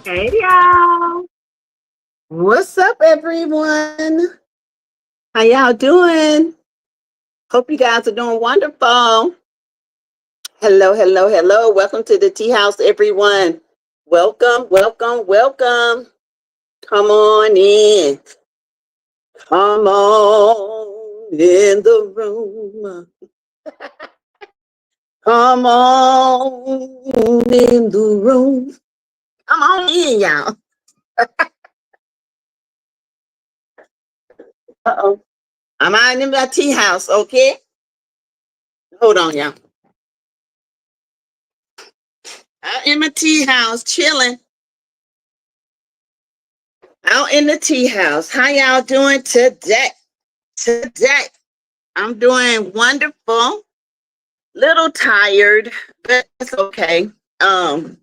Hey y'all. What's up, everyone? How y'all doing? Hope you guys are doing wonderful. Hello, hello, hello. Welcome to the Tea House, everyone. Welcome, welcome, welcome. Come on in. Come on in the room. Come on in the room. Come on in, y'all. Uh-oh. I'm out in my tea house, okay? Hold on, y'all. Out in my tea house, chilling. Out in the tea house. How y'all doing today? Today, I'm doing wonderful. Little tired, but it's okay. Um,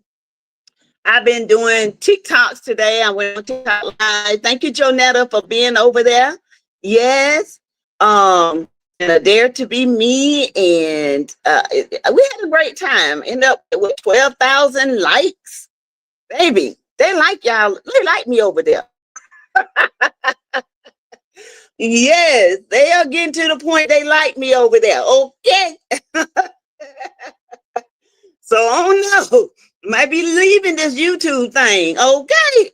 I've been doing TikToks today. I went on TikTok live. Thank you, Jonetta, for being over there. Yes. And a dare to be me, and we had a great time. Ended up with 12,000 likes. Baby, they like y'all. They like me over there. Yes, they are getting to the point they like me over there. Okay. So I don't know. Might be leaving this YouTube thing. Okay.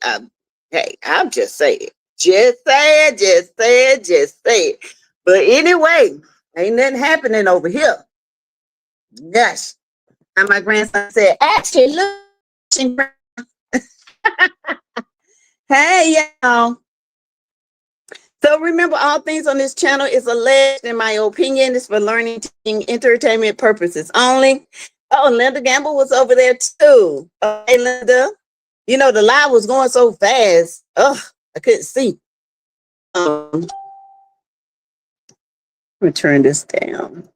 Hey, I'm just saying. Just say it, just say it, just say it. But anyway, ain't nothing happening over here. Yes. And my grandson said, actually, look. Hey, y'all. So remember, all things on this channel is alleged, in my opinion, is for learning, teaching, entertainment purposes only. Oh, Linda Gamble was over there too. Hey, Linda. You know, the live was going so fast. Ugh, I couldn't see. Let me turn this down.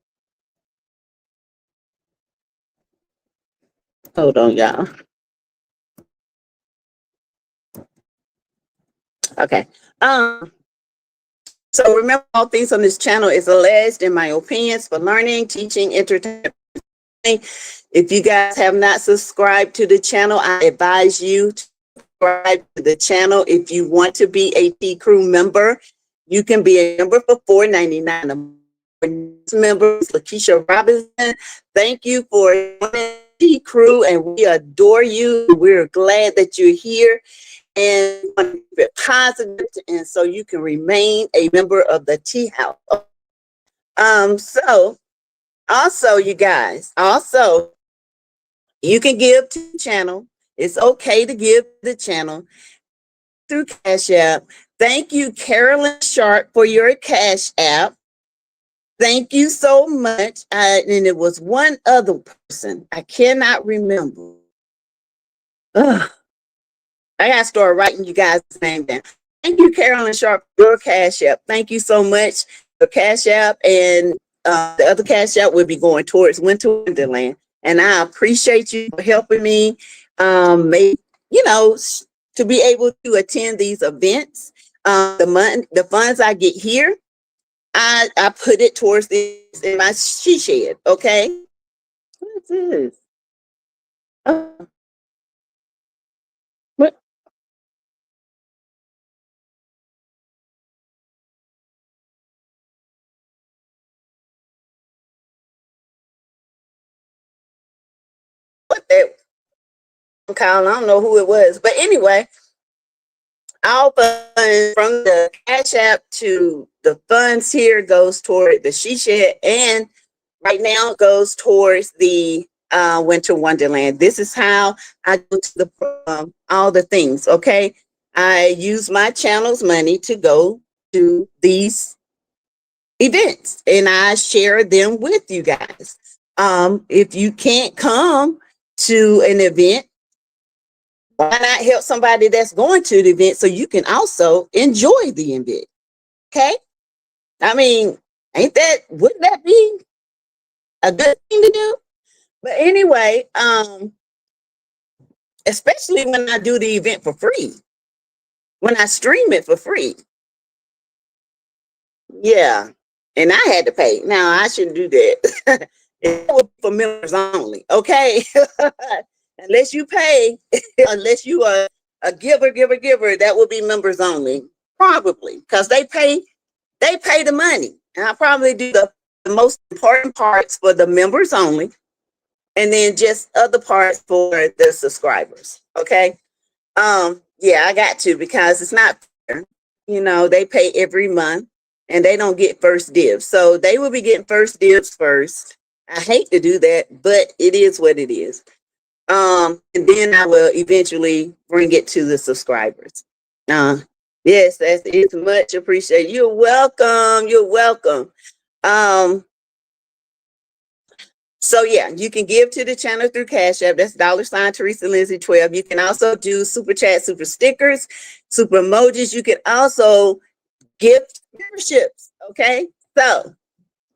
Hold on, y'all. Okay. So remember, all things on this channel is alleged, in my opinions, for learning, teaching, entertainment. If you guys have not subscribed to the channel, I advise you to subscribe to the channel. If you want to be a T Crew member, you can be a member for $4.99 a month. Member Lakeisha Robinson, thank you for joining T Crew, and we adore you. We're glad that you're here, and positive, and so you can remain a member of the Tea House. So also, you guys, also you can give to the channel. It's okay to give to the channel through Cash App. Thank you, Carolyn Sharp, for your Cash App. Thank you so much. And it was one other person. I cannot remember. Ugh. I got to start writing you guys' name down. Thank you, Carolyn Sharp, for your Cash App. Thank you so much for Cash App. And the other Cash App will be going towards Winter Wonderland. And I appreciate you for helping me to be able to attend these events. The funds I get here, I put it towards this in my she shed. Okay. What is this? Oh, what? What that? Kyle, I don't know who it was, but anyway, all funds from the Cash App to the funds here goes toward the she shed, and right now goes towards the Winter Wonderland. This is how I go to the all the things. Okay, I use my channel's money to go to these events, and I share them with you guys. If you can't come to an event, why not help somebody that's going to the event so you can also enjoy the event? Okay. I mean, wouldn't that be a good thing to do? But anyway, especially when I do the event for free, when I stream it for free. Yeah. And I had to pay. Now I shouldn't do that. It was for members only. Okay. Unless you pay, unless you are a giver, that will be members only, probably, because they pay the money. And I probably do the most important parts for the members only, and then just other parts for the subscribers. Okay. Yeah, I got to, because it's not fair. You know, they pay every month and they don't get first dibs. So they will be getting first dibs first. I hate to do that, but it is what it is. And then I will eventually bring it to the subscribers. Yes, it's much appreciated. You're welcome. You're welcome. So yeah, you can give to the channel through Cash App. That's $ Teresa Lindsay 12. You can also do super chat, super stickers, super emojis. You can also gift memberships. Okay. So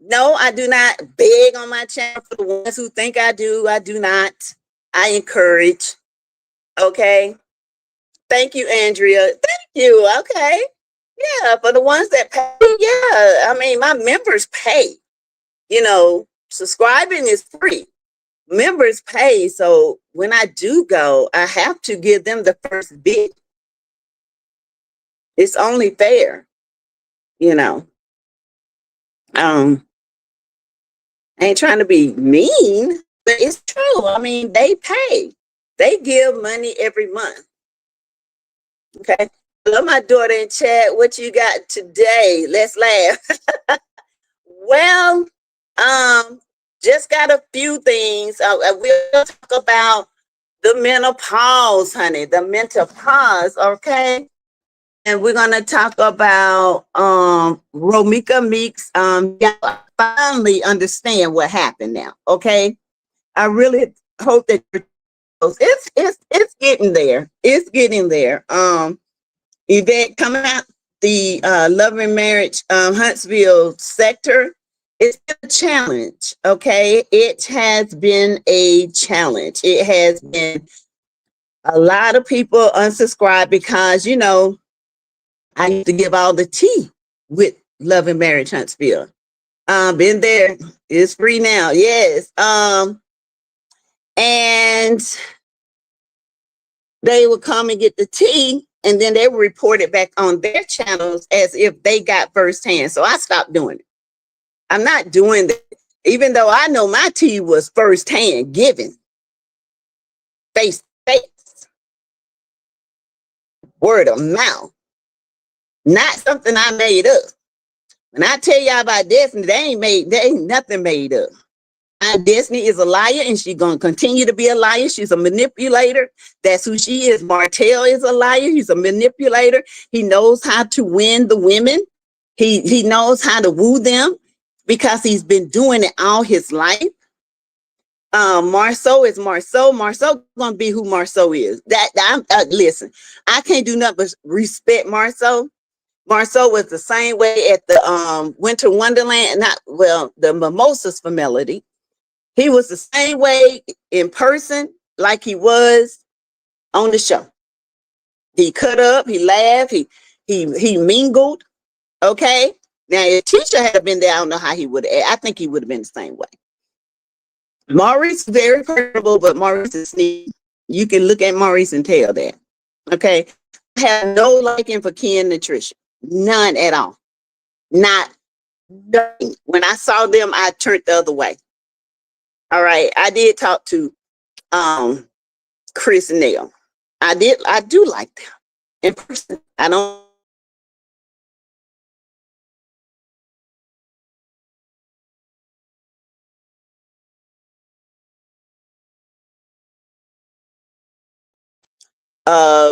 no, I do not beg on my channel. For the ones who think I do, I do not. I encourage. Okay. Thank you, Andrea. Thank you. Okay. Yeah. For the ones that pay, yeah. I mean, my members pay. You know, subscribing is free. Members pay. So when I do go, I have to give them the first bid. It's only fair, you know. I ain't trying to be mean, but it's true. I mean, they pay. They give money every month. Okay. Hello, my daughter in chat. What you got today? Let's laugh. Well, just got a few things. We'll talk about the menopause, honey. The menopause, okay? And we're gonna talk about Romeeka Meeks. Y'all finally understand what happened now, okay? I really hope that it's getting there. It's getting there. Event coming out the Love and Marriage Huntsville sector. It's a challenge, okay? It has been a challenge. It has been a lot of people unsubscribe because, you know, I used to give all the tea with Love and Marriage Huntsville. Been there. It's free now. Yes. And they would come and get the tea, and then they would report it back on their channels as if they got firsthand. So I stopped doing it. I'm not doing that, even though I know my tea was firsthand given, face to face, word of mouth, not something I made up. When I tell y'all about Destiny, they ain't nothing made up. Destiny is a liar, and she's gonna continue to be a liar. She's a manipulator. That's who she is. Martell is a liar. He's a manipulator. He knows how to win the women. He knows how to woo them because he's been doing it all his life. Marceau is Marceau. Marceau gonna be who Marceau is. Listen, I can't do nothing but respect Marceau. Marceau was the same way at the Winter Wonderland, the Mimosas for Melody. He was the same way in person like he was on the show. He cut up, he laughed, he mingled. Okay. Now if Tisha had been there, I don't know how he would have. I think he would have been the same way. Maurice is very personable, but Maurice is sneaky. You can look at Maurice and tell that. Okay. I have no liking for Ken and Trisha. None at all. Not nothing. When I saw them, I turned the other way. All right. I did talk to Chris and Neil. I do like them in person. I don't.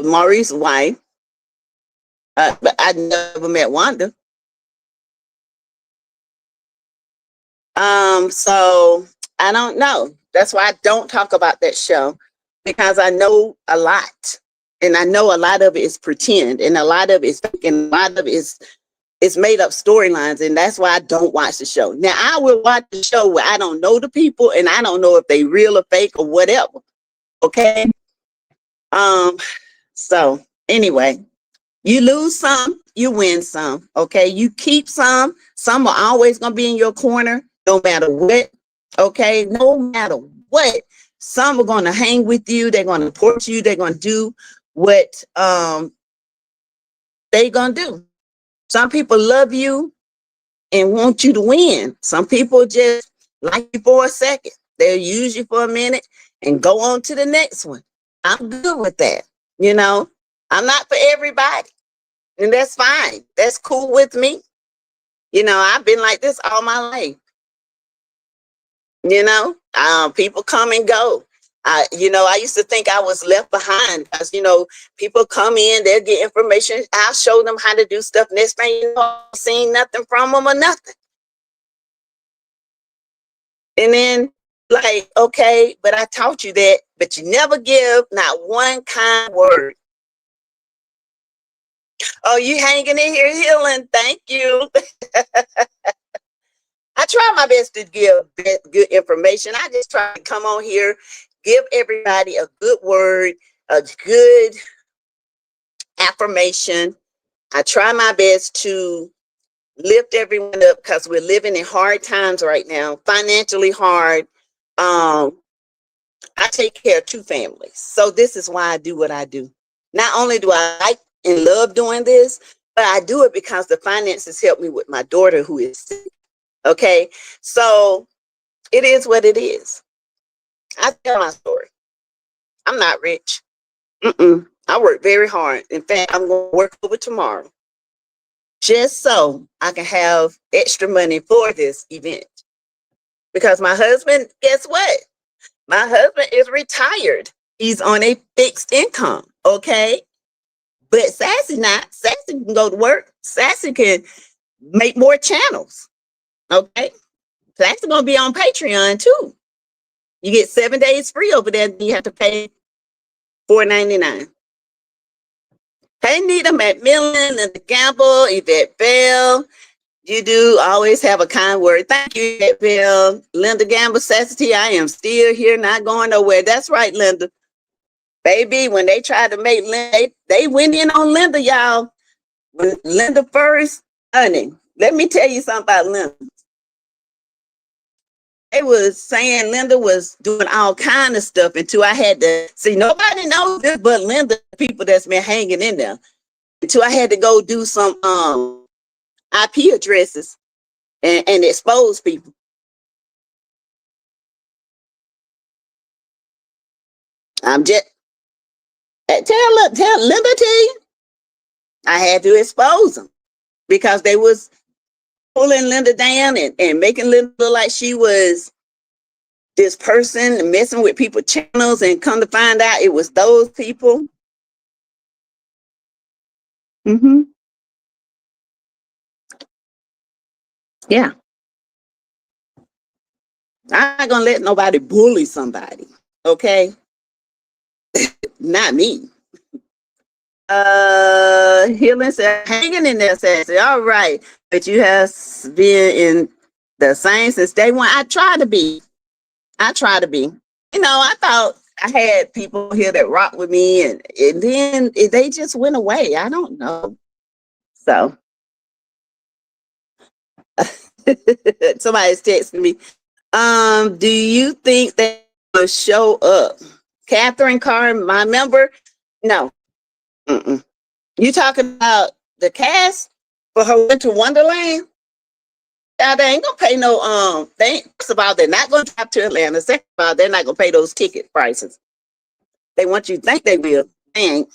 Maurice's wife. But I never met Wanda. So I don't know. That's why I don't talk about that show, because I know a lot, and I know a lot of it is pretend, and a lot of it is fake, and a lot of it is made up storylines, and that's why I don't watch the show. Now I will watch the show where I don't know the people, and I don't know if they real or fake or whatever. Okay. So anyway, you lose some, you win some. Okay, you keep some are always gonna be in your corner, no matter what. Okay, no matter what. Some are gonna hang with you, they're gonna support you, they're gonna do what they gonna do. Some people love you and want you to win. Some people just like you for a second. They'll use you for a minute and go on to the next one. I'm good with that. You know, I'm not for everybody, and that's fine. That's cool with me. You know, I've been like this all my life. You know, people come and go. I used to think I was left behind because, people come in, they'll get information. I'll show them how to do stuff. Next thing you know, I'm seeing nothing from them or nothing. And then, like, okay, but I taught you that, but you never give not one kind word. Oh, you hanging in here healing. Thank you. I try my best to give good information. I just try to come on here, give everybody a good word, a good affirmation. I try my best to lift everyone up because we're living in hard times right now, financially hard. I take care of two families. So this is why I do what I do. Not only do I like and love doing this, but I do it because the finances help me with my daughter who is sick. Okay. So it is what it is. I tell my story. I'm not rich. I work very hard. In fact, I'm going to work over tomorrow just so I can have extra money for this event. Because my husband, guess what? My husband is retired. He's on a fixed income. Okay. But Sassy not. Sassy can go to work. Sassy can make more channels. Okay. Sassy going to be on Patreon too. You get 7 days free over there. You have to pay $4.99. Hey, Nita McMillan, Linda Gamble, Yvette Bell. You do always have a kind word. Thank you, Yvette Bell. Linda Gamble, SASSYTEA, I am still here, not going nowhere. That's right, Linda. Baby, when they tried to make Linda, they went in on Linda, y'all. When Linda first, honey, let me tell you something about Linda. They was saying Linda was doing all kind of stuff until I had to see, nobody knows this but Linda, people that's been hanging in there. Until I had to go do some IP addresses and expose people. I'm just tell Linda to you. I had to expose them because they was pulling Linda down and making Linda look like she was this person messing with people's channels, and come to find out it was those people. Yeah. I'm not gonna let nobody bully somebody. Okay. Not me. Healing said, hanging in there, says, all right, but you have been in the same since day one. I try to be. I thought I had people here that rock with me, and then they just went away. I don't know. So somebody's texting me. Do you think they will show up? Catherine Carr, my member? No. You talking about the cast for her Winter Wonderland? Yeah, they ain't gonna pay no first of all, they're not gonna drive to Atlanta. Second of all, they're not gonna pay those ticket prices. They want you to think they will. They ain't.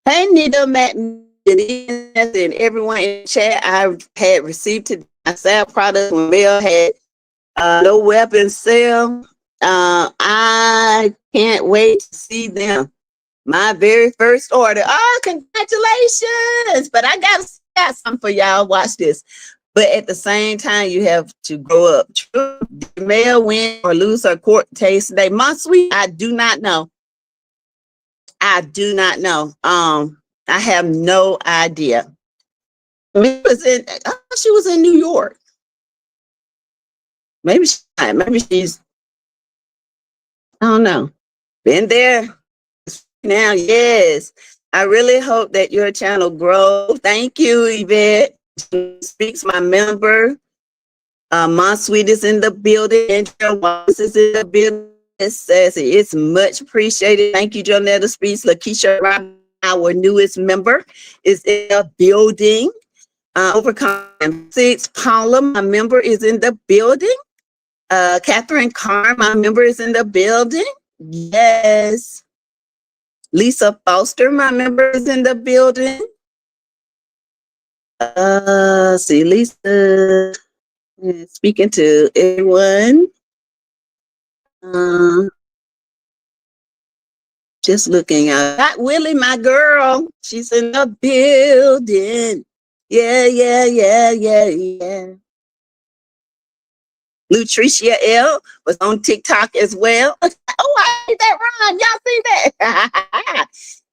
Hey Nita, Matt, and everyone in the chat. I had received today my sale product when Mel had no weapons sale. I can't wait to see them. My very first order. Oh, congratulations! But I got something for y'all. Watch this. But at the same time, you have to grow up. True, did Mel win or lose her court case today? Monthly, I do not know. I do not know. I have no idea. She was in New York. Maybe she's. I don't know. Been there now. Yes. I really hope that your channel grows. Thank you, Yvette. Speaks my member. Mon Sweet is in the building. Angel Wallace is in the building. Sassy. It's much appreciated. Thank you, Jonetta Speaks. Lakeisha Robin, our newest member, is in the building. Overcome 6. Paula, my member, is in the building. Catherine Carr, my member, is in the building. Yes. Lisa Foster, my member, is in the building. See, Lisa speaking to everyone. Just looking out. Got Willie, my girl. She's in the building. Yeah. Lutricia L was on TikTok as well. Oh, I see that run. Y'all see that?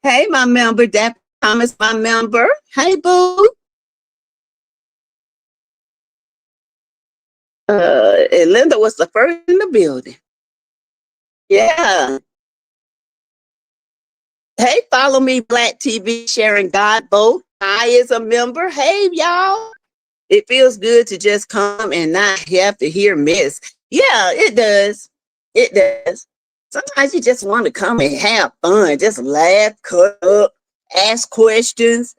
Hey, my member. Dap Thomas, my member. Hey, boo. And Linda was the first in the building. Yeah. Hey, follow me, Black TV, Sharon Godbolt. I is a member. Hey, y'all. It feels good to just come and not have to hear mess. Yeah, it does. It does. Sometimes you just want to come and have fun, just laugh, cut up, ask questions,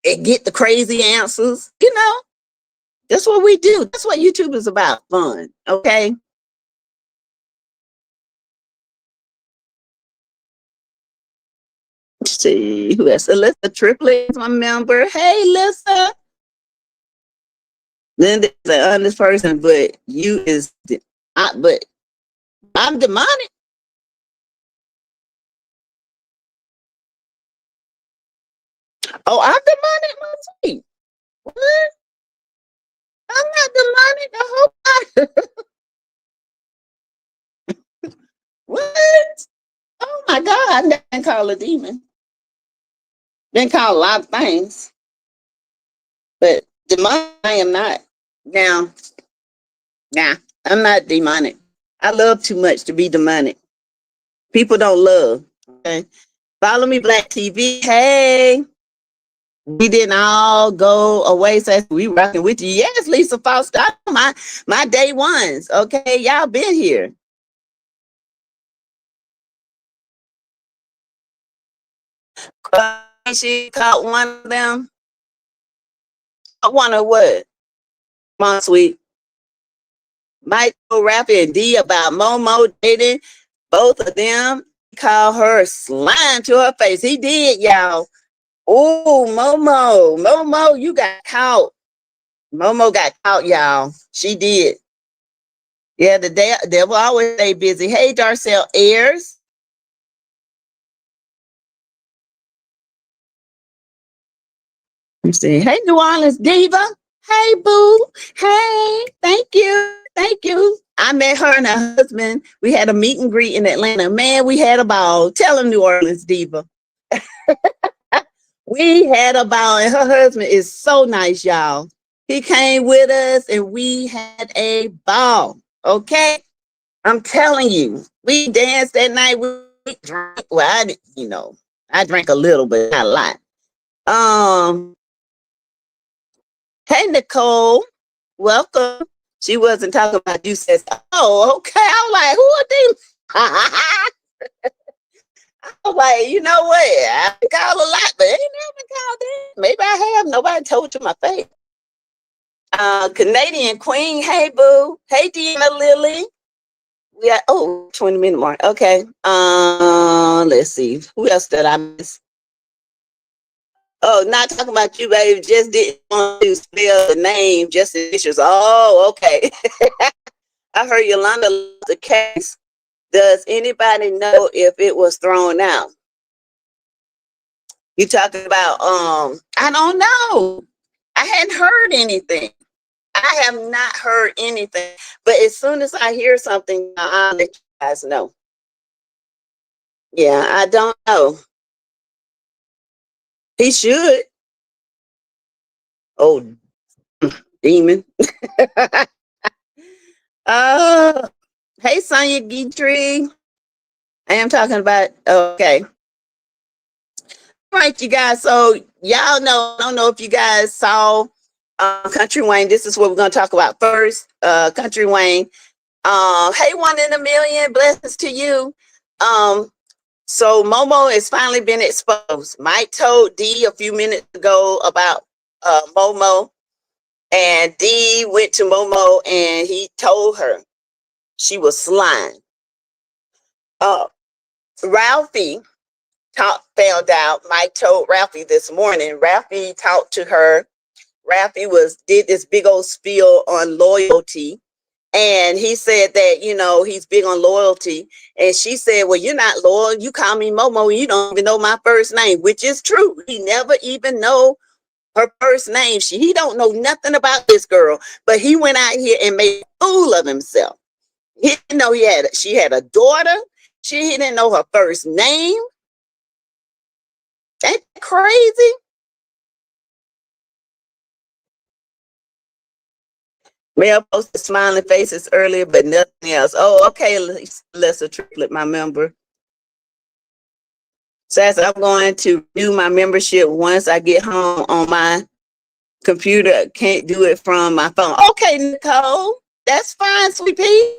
and get the crazy answers. You know, that's what we do. That's what YouTube is about, fun. Okay. Let's see who else. Alyssa Triplet is my member. Hey, Alyssa. Linda is an honest person, but you is, but I'm demonic. Oh, I'm demonic, my sweet. What? I'm not demonic. I hope not. What? Oh my God, I've never been called a demon. Been called a lot of things, but demonic I am not. Now, nah, I'm not demonic. I love too much to be demonic. People don't love. Okay. Follow me, Black TV. Hey. We didn't all go away, so we rocking with you. Yes, Lisa Foster, my day ones. Okay, y'all been here. She caught one of them. One of what? Come on, sweet. Michael Rappy and D about Momo dating. Both of them called her slime to her face. He did, y'all. Oh, Momo, you got caught. Momo got caught, y'all. She did. Yeah, the devil always stay busy. Hey, Darcel Ayers. You see, hey, New Orleans Diva. Hey, boo. Hey, thank you. Thank you. I met her and her husband. We had a meet and greet in Atlanta. Man, we had a ball. Tell him, New Orleans Diva. We had a ball, and her husband is so nice, y'all. He came with us, and we had a ball. Okay, I'm telling you, we danced that night. We drank. Well, I drank a little, but not a lot. Hey, Nicole, welcome. She wasn't talking about you. Says, oh, okay. I was like, who are these? I was like, you know what? I've been called a lot, but ain't never been called that. Maybe I have. Nobody told you my face. Canadian Queen. Hey, boo. Hey, Deanna Lily. We got 20-minute mark. Okay. Let's see. Who else did I miss? Oh, not talking about you, baby. Just didn't want to spell the name, just the initials. Oh, okay. I heard Yolanda lost the case. Does anybody know if it was thrown out? You talking about I don't know. I hadn't heard anything. I have not heard anything. But as soon as I hear something, I'll let you guys know. Yeah, I don't know. He should. Oh, demon. Hey, Sonya Guitry. I am talking about, okay. All right, you guys. So y'all know, I don't know if you guys saw Country Wayne. This is what we're going to talk about first. Country Wayne Hey, 1 in a million, blessings to you. So Momo has finally been exposed. Mike told D a few minutes ago about Momo, and D went to Momo and he told her she was slime. Ralphie found out. Mike told Ralphie this morning. Ralphie talked to her. Ralphie did this big old spiel on loyalty. And he said that, he's big on loyalty. And she said, well, you're not loyal. You call me Momo. You don't even know my first name, which is true. He never even know her first name. He don't know nothing about this girl. But he went out here and made a fool of himself. He didn't know she had a daughter. He didn't know her first name. That's crazy. Mel posted smiling faces earlier, but nothing else. Oh, okay, Lesser Triplet, my member. Says I'm going to do my membership once I get home on my computer. Can't do it from my phone. Okay, Nicole, that's fine, sweet pea.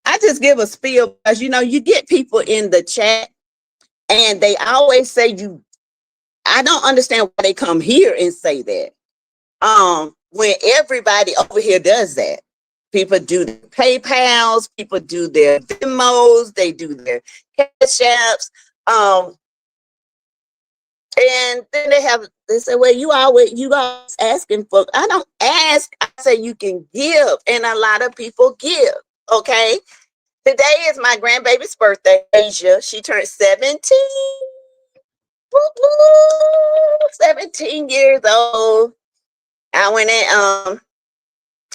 I just give a spiel because you get people in the chat and they always say I don't understand why they come here and say that. When everybody over here does that. People do their PayPals, people do their Venmos, they do their Cash Apps. And then they say, well, you always asking for. I don't ask. I say you can give. And a lot of people give. Okay. Today is my grandbaby's birthday, Asia. She turned 17. 17 years old. I went and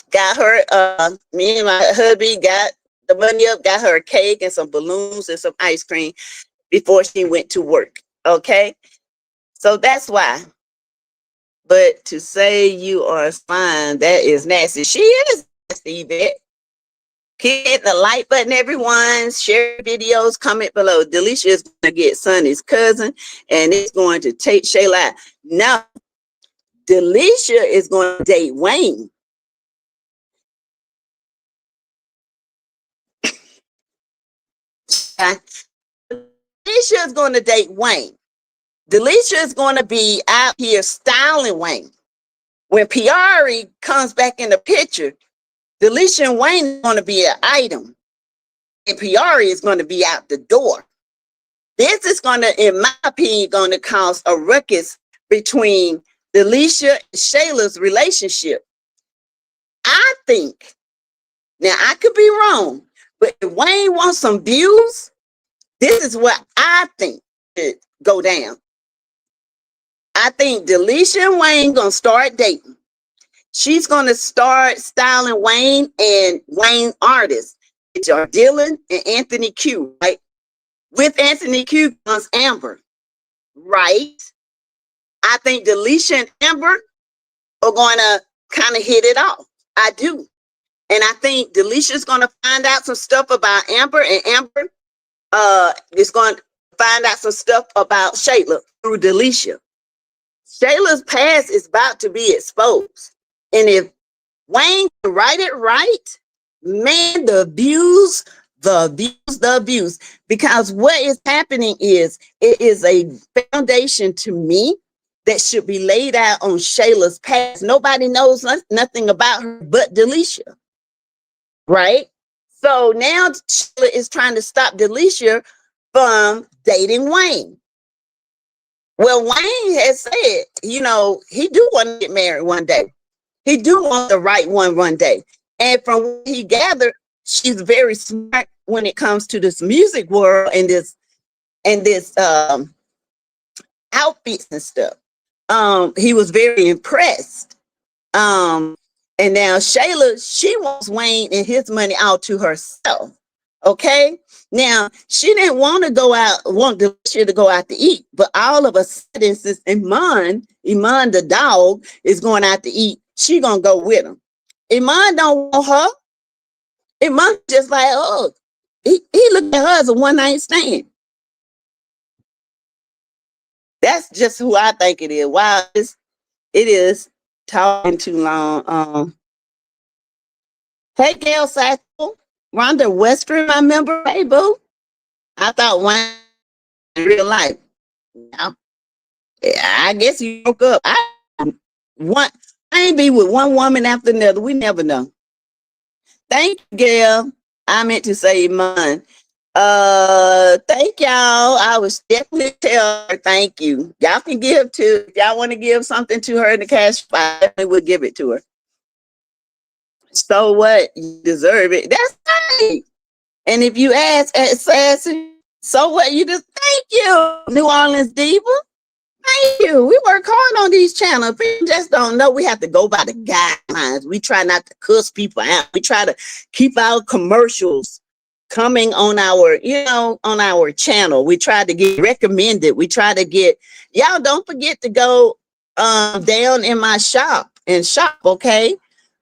got her, me and my hubby got the money up, got her a cake and some balloons and some ice cream before she went to work. Okay. So that's why. But to say you are fine, that is nasty. She is nasty, Yvette. Hit the like button, everyone. Share videos, comment below. Delisha is going to get Sonny's cousin, and it's going to take Shayla out. Now, Delisha is going to date Wayne. Delisha is going to date Wayne. Delisha is going to be out here styling Wayne. When Piari comes back in the picture, Delisha and Wayne is going to be an item. And Piari is going to be out the door. This is going to, in my opinion, going to cause a ruckus between Delisha and Shayla's relationship. I think, now I could be wrong, but if Wayne wants some views, this is what I think should go down. I think Delisha and Wayne going to start dating. She's going to start styling Wayne and Wayne artists, which are Dylan and Anthony Q, right? With Anthony Q comes Amber, right? I think Delisha and Amber are going to kind of hit it off. I do. And I think Delisha's going to find out some stuff about Amber, and Amber is going to find out some stuff about Shayla through Delisha. Shayla's past is about to be exposed. And if Wayne can write it right, man, the views. Because what is happening is, it is a foundation to me that should be laid out on Shayla's past. Nobody knows nothing about her but Delisha, right? So now Shayla is trying to stop Delisha from dating Wayne. Well, Wayne has said, he do want to get married one day. He do want the right one day. And from what he gathered, she's very smart when it comes to this music world and this outfits and stuff. He was very impressed. And now Shayla, she wants Wayne and his money all to herself. Okay. Now she didn't want Delisha to go out to eat, but all of a sudden, since Iman the dog is going out to eat, she gonna go with him. Iman don't want her. Iman just like, oh, he looked at her as a one-night stand. That's just who I think it is. Wow, it is talking too long. Hey, Gail Satchel. Rhonda Western, I remember. Hey, boo. I thought one in real life. Now, I guess you broke up. One, I ain't be with one woman after another. We never know. Thank you, Gail. I meant to say mine. Thank y'all. I was definitely tell her thank you. Y'all can give to, if y'all want to give something to her in the cash, I definitely would give it to her. So what? You deserve it. That's right. And if you ask at Sassy, so what? You just thank you, New Orleans Diva. Thank you. We work hard on these channels. People just don't know. We have to go by the guidelines. We try not to cuss people out. We try to keep our commercials coming on our, on our channel. We try to get recommended. We try to get, y'all don't forget to go down in my shop and shop, okay?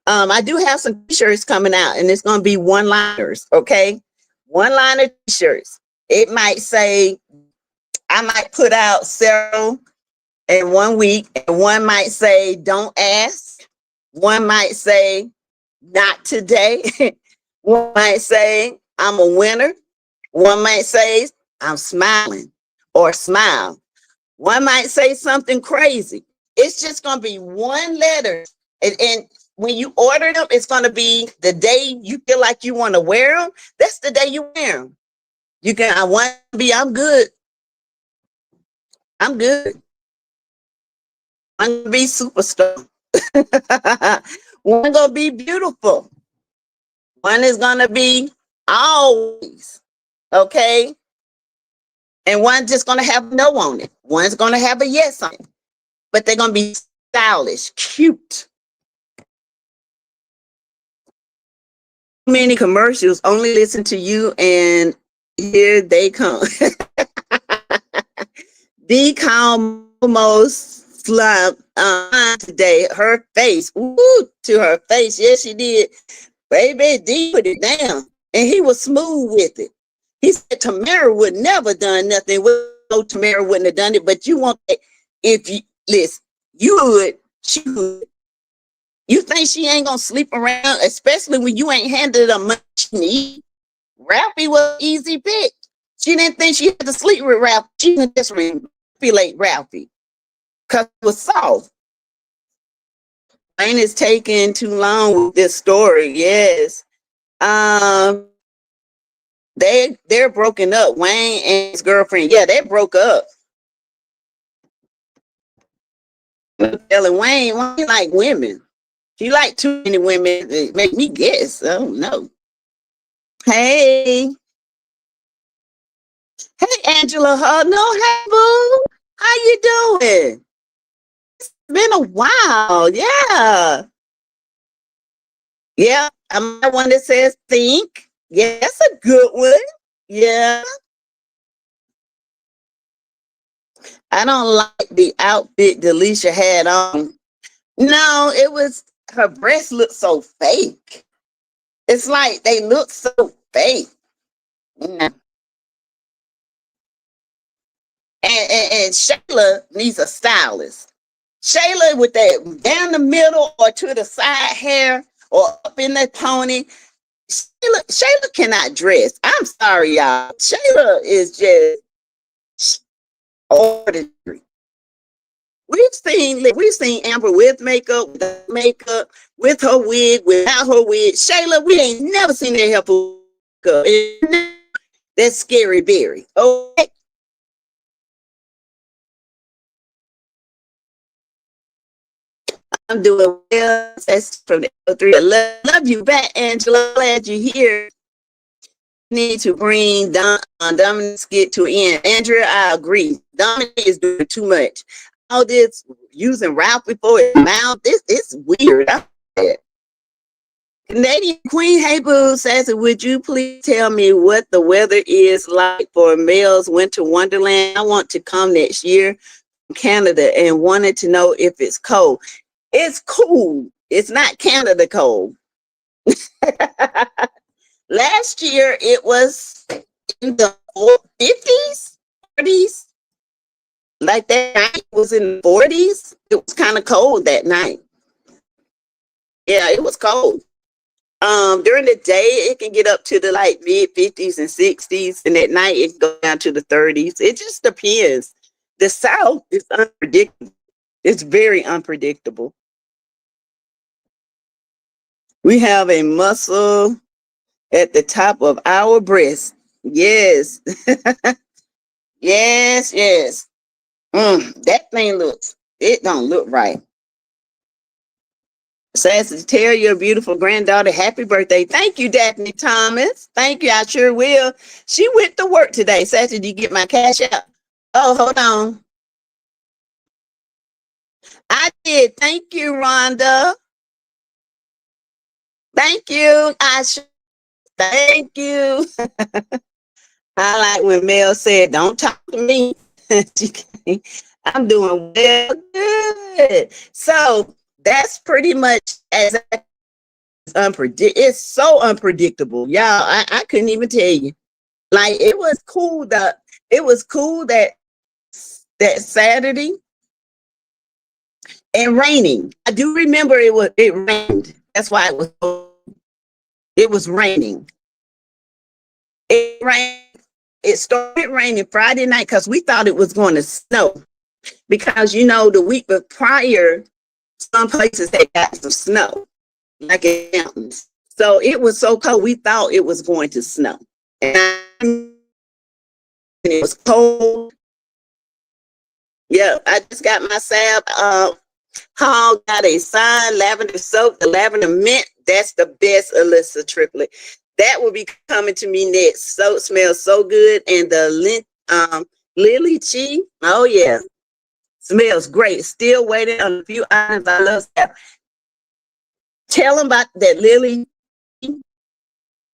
I do have some t-shirts coming out, and it's going to be one-liners, okay? One-liner t-shirts. It might say, I might put out several in 1 week, and one might say, don't ask. One might say, not today. One might say, I'm a winner. One might say, I'm smiling or smile. One might say something crazy. It's just going to be one letter. And when you order them, it's going to be the day you feel like you want to wear them. That's the day you wear them. You can, I want to be, I'm good. I'm good. I'm going to be superstar. One going to be beautiful. One is going to be always. Okay. And one's just going to have no on it. One's going to have a yes on it. But they're going to be stylish, cute. Many commercials, only listen to you, and here they come. The calm almost slump today. Her face, ooh, to her face. Yes, she did. Baby, D put it down, and he was smooth with it. He said Tamara would never done nothing. No, Tamara wouldn't have done it, but you want it. If you listen, you would, she would. You think she ain't gonna sleep around, especially when you ain't handed her much need? Ralphie was an easy pick. She didn't think she had to sleep with Ralphie. She could just manipulate Ralphie because it was soft. Wayne is taking too long with this story. Yes. They're broken up. Wayne and his girlfriend. Yeah, they broke up. I'm telling Wayne like women. She like too many women. It make me guess. I don't know. Hey. Hey, Angela. No, hey, boo. How you doing? It's been a while. Yeah. Yeah. I'm the one that says think. Yeah, that's a good one. Yeah. I don't like the outfit Delisha had on. No, it was, her breasts look so fake. It's like they look so fake. Yeah. And Shayla needs a stylist. Shayla with that down the middle or to the side hair or up in that pony. Shayla cannot dress. I'm sorry, y'all. Shayla is just ordinary. We've seen Amber with makeup, without makeup, with her wig, without her wig. Shayla, we ain't never seen that help. That's scary berry. Okay. I'm doing well. That's from the 03. I love you back, Angela. Glad you're here. Need to bring Dominic's skit to an end. Andrea, I agree. Dominic is doing too much. All this using Ralph before his mouth, it's weird. Canadian Queen, hey boo, says, would you please tell me what the weather is like for Mel's Winter Wonderland? I want to come next year from Canada and wanted to know if it's cold. It's cool. It's not Canada cold. Last year it was in the 50s, 40s. Like that night was in the 40s. It was kind of cold that night. Yeah, it was cold. During the day, it can get up to the like mid 50s and 60s, and at night it goes down to the 30s. It just depends. The South is unpredictable. It's very unpredictable. We have a muscle at the top of our breast. Yes. Yes, yes. That thing it don't look right. Sassy, tell your beautiful granddaughter happy birthday. Thank you, Daphne Thomas. Thank you. I sure will. She went to work today. Sassy, did you get my cash out? Oh, hold on. I did. Thank you, Rhonda. Thank you. Thank you. I like when Mel said, don't talk to me. I'm doing well good. So that's pretty much as unpredictable. It's so unpredictable. Y'all, I couldn't even tell you. Like it was cool that Saturday and raining. I do remember it rained. That's why it was raining. It rained. It started raining Friday night because we thought it was going to snow. Because the week prior, some places had got some snow, like in the mountains. So it was so cold, we thought it was going to snow. And it was cold. Yeah, I just got my salve. Paul got a signed lavender soap, the lavender mint. That's the best, Alyssa Triplet. That will be coming to me next. Soap smells so good. And the lily chi, oh yeah, smells great. Still waiting on a few items. I love that. Tell them about that lily.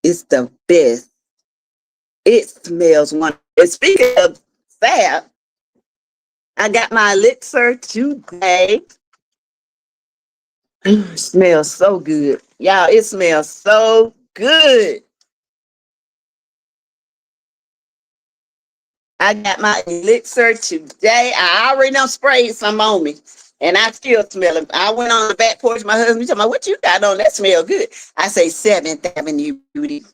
It's the best. It smells wonderful. And speaking of salve, I got my elixir today. It smells so good. Y'all, it smells so good. I got my elixir today. I already done sprayed some on me. And I still smell it. I went on the back porch. My husband told me, what you got on? That smell good. I say 7th Avenue Beauty.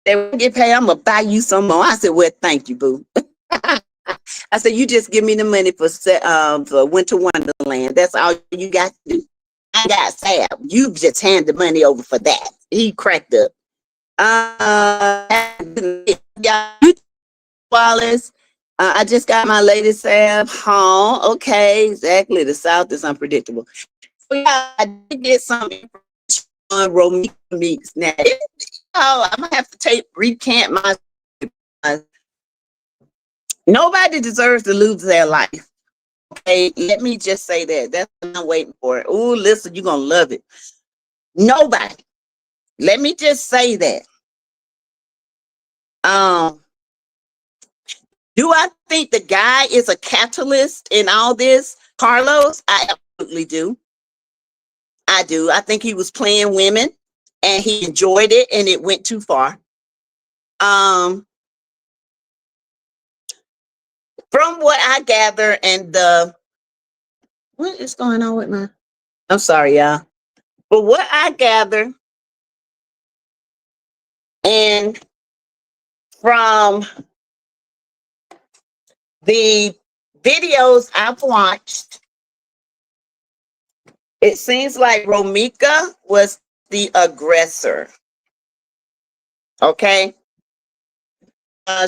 They will get paid. I'm going to buy you some more. I said, well, thank you, boo. I said, you just give me the money for Winter Wonderland. That's all you got to do. I got sad. You just hand the money over for that. He cracked up. Wallace. I just got my latest salve home. Okay, exactly. The South is unpredictable. So yeah, I did get some information on Romeeka Meeks. Now, I'm gonna have to recant my. Nobody deserves to lose their life. Okay, let me just say that. That's what I'm waiting for. Oh, listen, you're gonna love it. Nobody. Let me just say that. Do I think the guy is a catalyst in all this, Carlos? I absolutely do. I do. I think he was playing women and he enjoyed it and it went too far. From what I gather what is going on with I'm sorry, y'all. But what I gather and from the videos I've watched, it seems like Romeeka was the aggressor. Okay.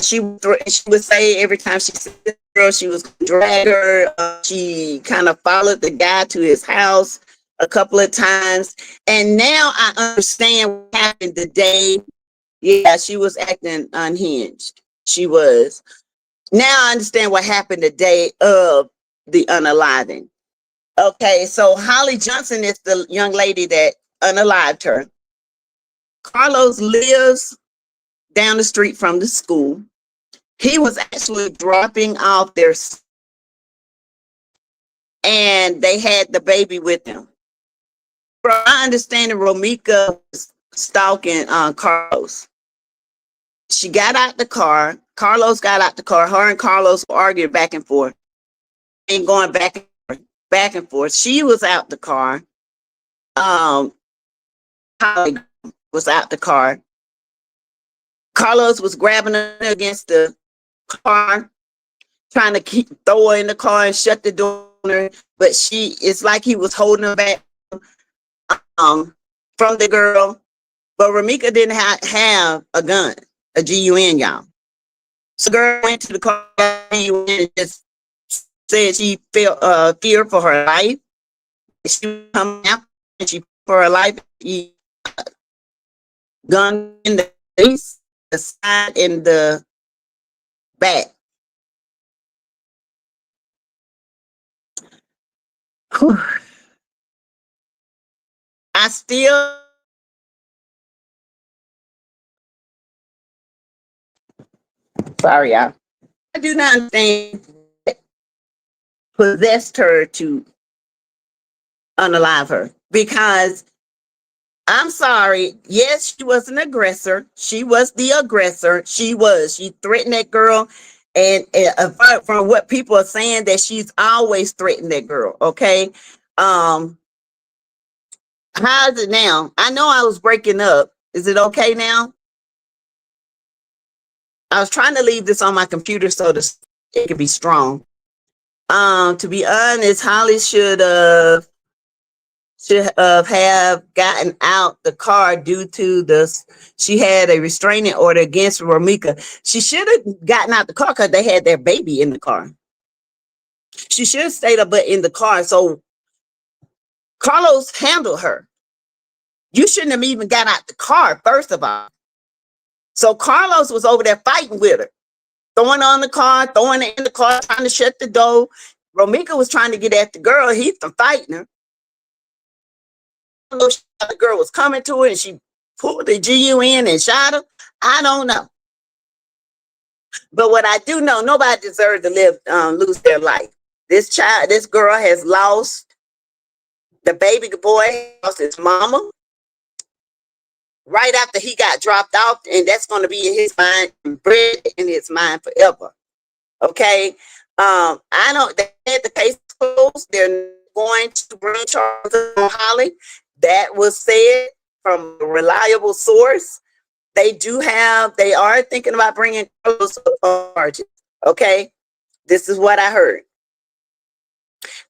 She would say every time she said this girl, she was gonna drag her. She kind of followed the guy to his house a couple of times. And now I understand what happened the day. Yeah, she was acting unhinged. She was. Now I understand what happened the day of the unaliving. Okay, so Holly Johnson is the young lady that unalived her. Carlos lives down the street from the school. He was actually dropping off their, and they had the baby with them. From my understanding, Romeeka was stalking Carlos. She got out the car. Carlos got out the car. Her and Carlos were arguing back and forth and going back and forth. She was out the car. was out the car. Carlos was grabbing her against the car, trying to throw her in the car and shut the door on her. But it's like he was holding her back from the girl. But Romeeka didn't have a gun, a GUN, y'all. So the girl went to the car and just said she felt fear for her life. She come out and she for her life. She gun in the face, the side, and the back. Whew. I still sorry, y'all. I do not understand what possessed her to unalive her, because I'm sorry. Yes, she was an aggressor. She was the aggressor. She threatened that girl. And from what people are saying, that she's always threatened that girl. Okay. How's it now? I know I was breaking up. Is it okay now? I was trying to leave this on my computer so that it could be strong. To be honest, Holly should have gotten out the car due to she had a restraining order against Romeeka. She should have gotten out the car because they had their baby in the car. She should have stayed up in the car. So Carlos handled her. You shouldn't have even got out the car, first of all. So Carlos was over there fighting with her, throwing her on the car, throwing her in the car, trying to shut the door. Romeeka was trying to get at the girl. He's fighting her. The girl was coming to her and she pulled the GUN and shot her. I don't know. But what I do know, nobody deserves to lose their life. This girl has lost the baby boy, lost his mama right after he got dropped off, and that's going to be in his mind, bred in his mind forever. Okay. I don't. They had the case closed. They're going to bring charges on Holly. That was said from a reliable source. They are thinking about bringing charges. Okay. This is what I heard.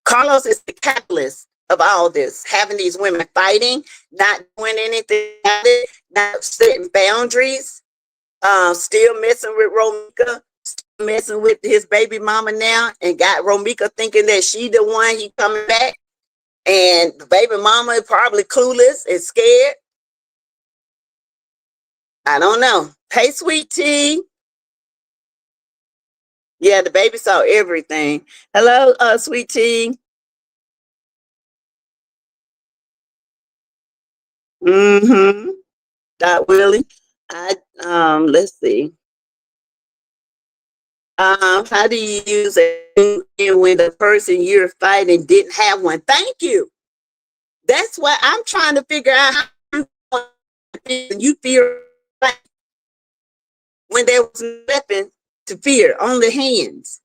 Carlos is the catalyst of all this, having these women fighting, not doing anything about it, not setting boundaries, still messing with Romeeka, still messing with his baby mama now, and got Romeeka thinking that she the one he coming back. And the baby mama is probably clueless and scared. I don't know. Hey, sweet tea. Yeah, the baby saw everything. Hello, sweet tea. Mm-hmm. Dot Willie. Let's see. How do you use it when the person you're fighting didn't have one? Thank you. That's what I'm trying to figure out. How you fear when there was a weapon to fear, only hands.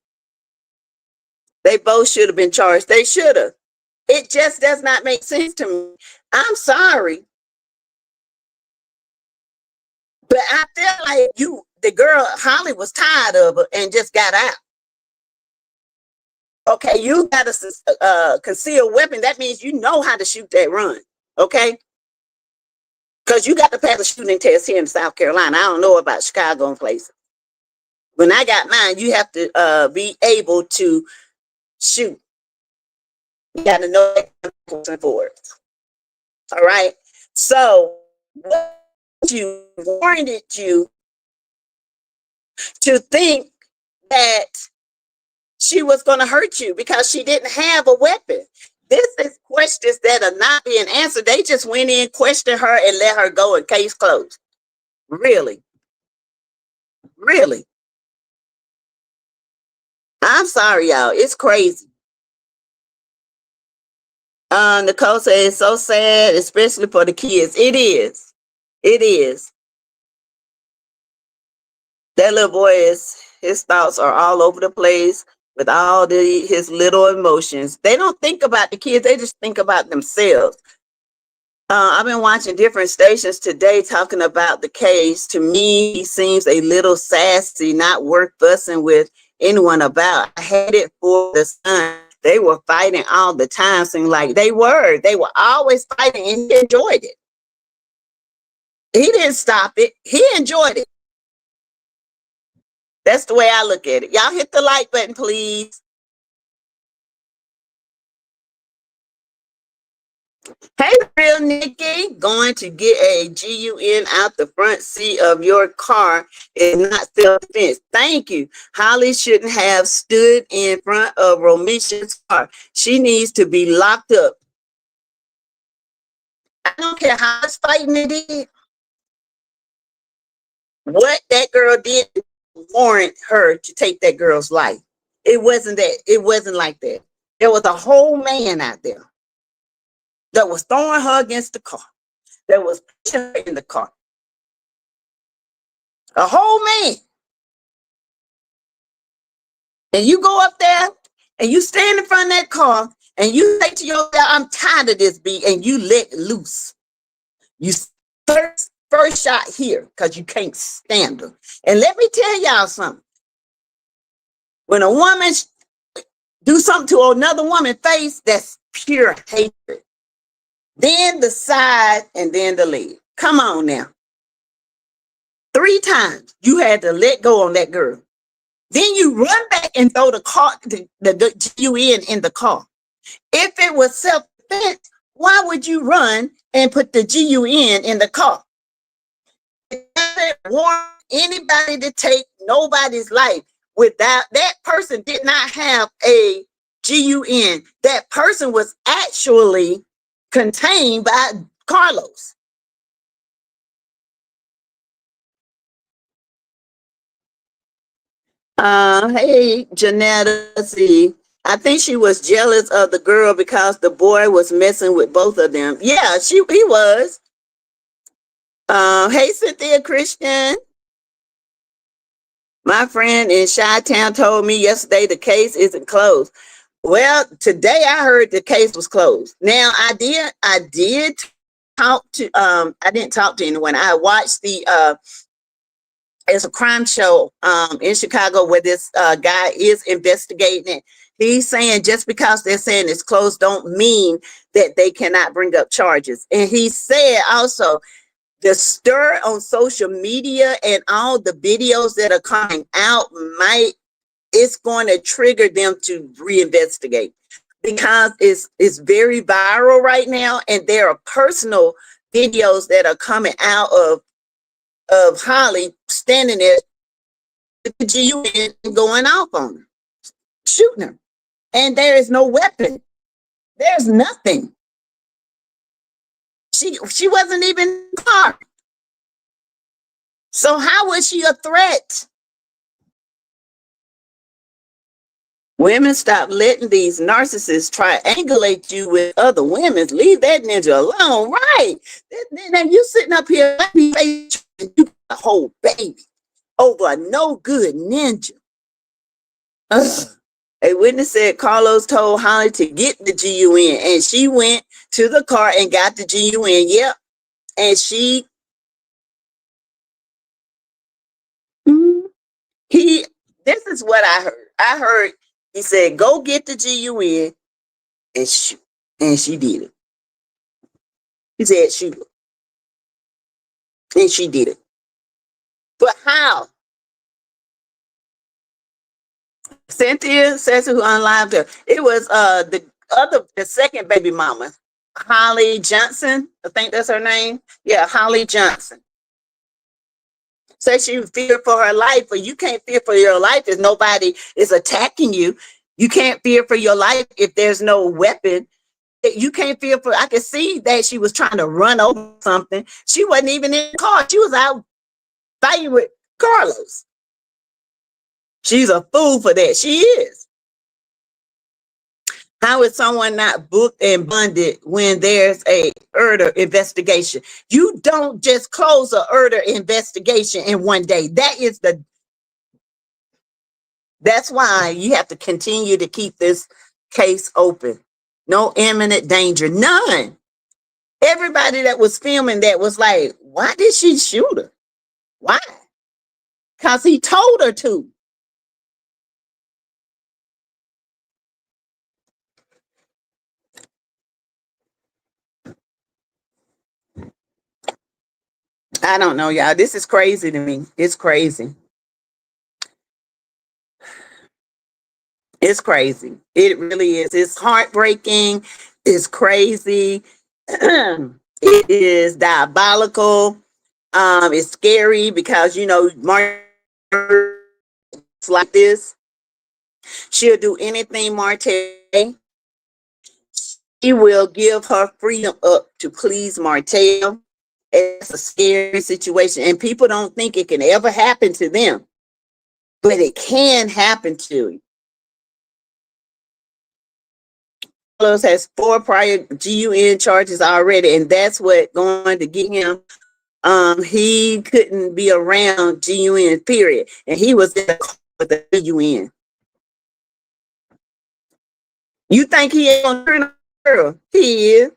They both should have been charged. They should have. It just does not make sense to me. I'm sorry, but I feel like the girl Holly was tired of her and just got out. Okay, you got a concealed weapon. That means you know how to shoot that run. Okay, because you got to pass a shooting test here in South Carolina. I don't know about Chicago and places. When I got mine, you have to be able to shoot. You got to know for it. All right. So what you warranted you to think that she was going to hurt you because she didn't have a weapon. This is questions that are not being answered. They just went in, questioned her, and let her go, and case closed. Really? Really? I'm sorry, y'all. It's crazy. Nicole says it's so sad, especially for the kids. It is. It is. That little boy his thoughts are all over the place with all his little emotions. They don't think about the kids. They just think about themselves. I've been watching different stations today talking about the case. To me, he seems a little sassy, not worth fussing with anyone about. I hate it for the son. They were fighting all the time, seemed like they were. They were always fighting, and he enjoyed it. He didn't stop it. He enjoyed it. That's the way I look at it. Y'all hit the like button, please. Hey, real Nikki, going to get a GUN out the front seat of your car is not self-defense. Thank you. Holly shouldn't have stood in front of Romeeka's car. She needs to be locked up. I don't care how much fighting it is. What that girl did warrant her to take that girl's life. It wasn't that. It wasn't like that. There was a whole man out there that was throwing her against the car, that was pushing her in the car. A whole man. And you go up there and you stand in front of that car and you say to yourself, I'm tired of this beat, and you let loose. You first shot here because you can't stand her. And let me tell y'all something. When a woman do something to another woman's face, that's pure hatred. Then the side and then the leg. Come on now. 3 times you had to let go on that girl. Then you run back and throw the car, the GUN in the car. If it was self-defense, why would you run and put the GUN in the car? It doesn't warrant anybody to take nobody's life without that person did not have a GUN. That person was actually contained by Carlos. Hey, Janetta, see, I think she was jealous of the girl because the boy was messing with both of them. Yeah, he was. Hey, Cynthia Christian. My friend in Chi-Town told me yesterday the case isn't closed. Well, today I heard the case was closed. Now I did talk to I didn't talk to anyone. I watched the it's a crime show in Chicago where this guy is investigating it. He's saying just because they're saying it's closed don't mean that they cannot bring up charges. And he said also the stir on social media and all the videos that are coming out it's going to trigger them to reinvestigate because it's very viral right now, and there are personal videos that are coming out of Holly standing there with the GUN and going off on her, shooting her. And there is no weapon. There's nothing. She wasn't even in the car. So how was she a threat? Women, stop letting these narcissists triangulate you with other women. Leave that ninja alone, right? Now you sitting up here, let me face you, you got a whole baby over a no good ninja. Ugh. A witness said Carlos told Holly to get the GUN, and she went to the car and got the GUN. Yep. And this is what I heard. I heard he said, go get the GUN and shoot. And she did it. He said, shoot her. And she did it. But how? Cynthia says who unlived her. It was the second baby mama, Holly Johnson. I think that's her name. Yeah, Holly Johnson. Says she feared for her life, but you can't fear for your life if nobody is attacking you. You can't fear for your life if there's no weapon. You can't fear for. I could see that she was trying to run over something. She wasn't even in the car. She was out fighting with Carlos. She's a fool for that. She is. How is someone not booked and bonded when there's a murder investigation? You don't just close a murder investigation in one day. That's why you have to continue to keep this case open. No imminent danger, none. Everybody that was filming that was like, why did she shoot her? Why? Because he told her to. I don't know, y'all. This is crazy to me. It's crazy. It's crazy. It really is. It's heartbreaking. It's crazy. It is diabolical. It's scary because Martin like this. She'll do anything, Martell. She will give her freedom up to please Martell. It's a scary situation, and people don't think it can ever happen to them, but it can happen to you. Carlos has 4 prior GUN charges already, and that's what going to get him. He couldn't be around GUN, period, and he was in the car with the GUN. You think he ain't gonna turn on the girl? He is.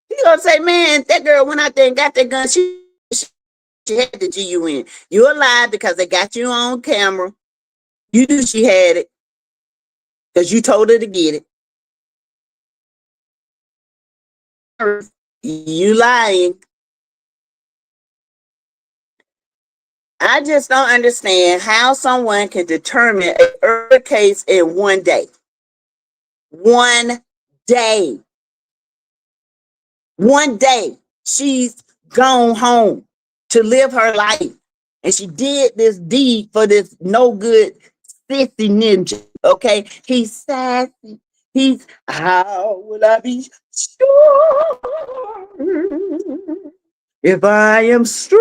He gonna say, man, that girl went out there and got that gun. She had the GUN. You're alive because they got you on camera. You knew she had it because you told her to get it. You lying. I just don't understand how someone can determine a murder case in one day. One day. One day. She's gone home to live her life. And she did this deed for this no good sissy ninja. Okay? He's sassy. He's, how will I be sure if I am straight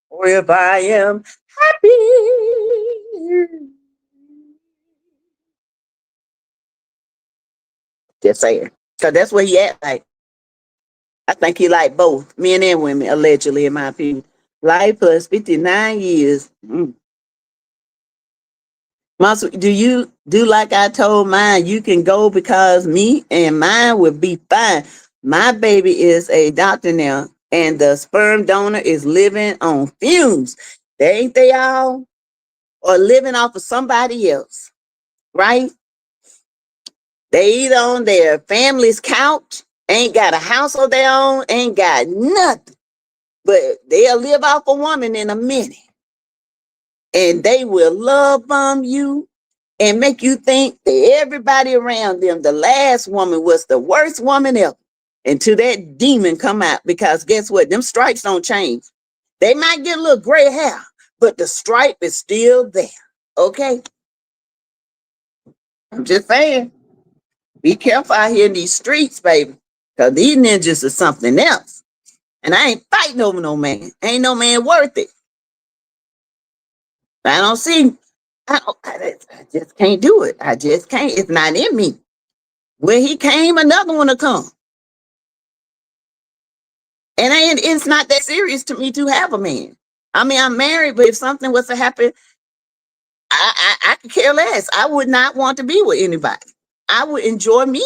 or if I am happy? Just saying. Because that's what he act like. I think he like both men and women, allegedly, in my opinion. Life plus 59 years. Muscle, do you do like I told mine? You can go because me and mine will be fine. My baby is a doctor now, and the sperm donor is living on fumes. Ain't they all? Or living off of somebody else, right? They eat on their family's couch, ain't got a house of their own, ain't got nothing. But they'll live off a woman in a minute. And they will love bomb you and make you think that everybody around them, the last woman was the worst woman ever. Until that demon come out, because guess what? Them stripes don't change. They might get a little gray hair, but the stripe is still there. Okay? I'm just saying. Be careful out here in these streets, baby. Because these ninjas are something else. And I ain't fighting over no man. Ain't no man worth it. I don't see. I just can't do it. I just can't. It's not in me. Where he came, another one will come. And it's not that serious to me to have a man. I mean, I'm married, but if something was to happen, I could care less. I would not want to be with anybody. I would enjoy me.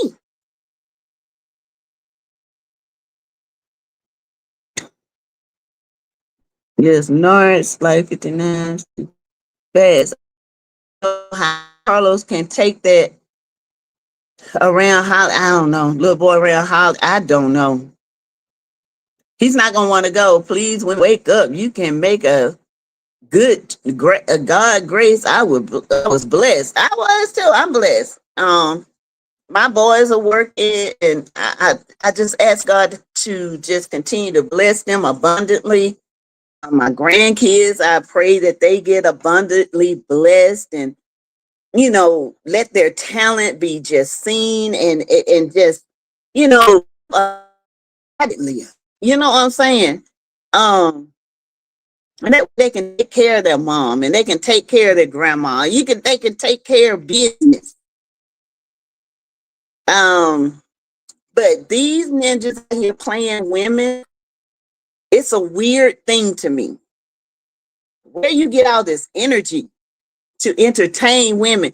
Yes, Norris, like 59. Fast. How Carlos can take that around Holly. I don't know. Little boy around Holly. I don't know. He's not gonna want to go. Please, when wake up, you can make a good a God grace. I was blessed. I was too. I'm blessed. My boys are working, and I just ask God to just continue to bless them abundantly. My grandkids, I pray that they get abundantly blessed, and let their talent be just seen and just abundantly. You know what I'm saying? And that they can take care of their mom, and they can take care of their grandma. They can take care of business. But these ninjas here playing women, it's a weird thing to me. Where you get all this energy to entertain women?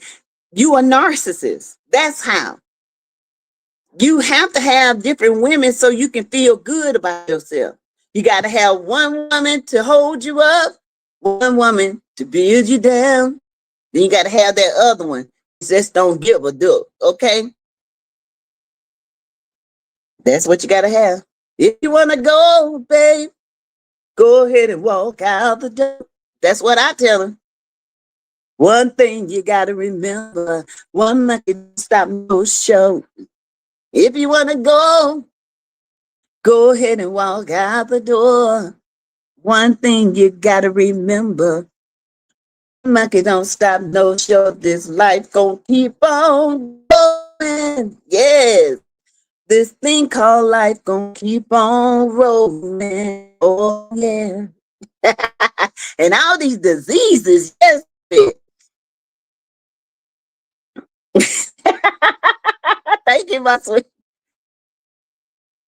You a narcissist. That's how. You have to have different women so you can feel good about yourself. You got to have one woman to hold you up, one woman to build you down. Then you got to have that other one. Just don't give a duck. Okay. That's what you got to have. If you want to go, babe, go ahead and walk out the door. That's what I tell them. One thing you got to remember, one man can stop no show. If you want to go ahead and walk out the door. One thing you got to remember, monkey don't stop no show. This life gonna keep on going. Yes. This thing called life gonna keep on rolling. Oh yeah. And all these diseases, yes. Thank you, my sweet.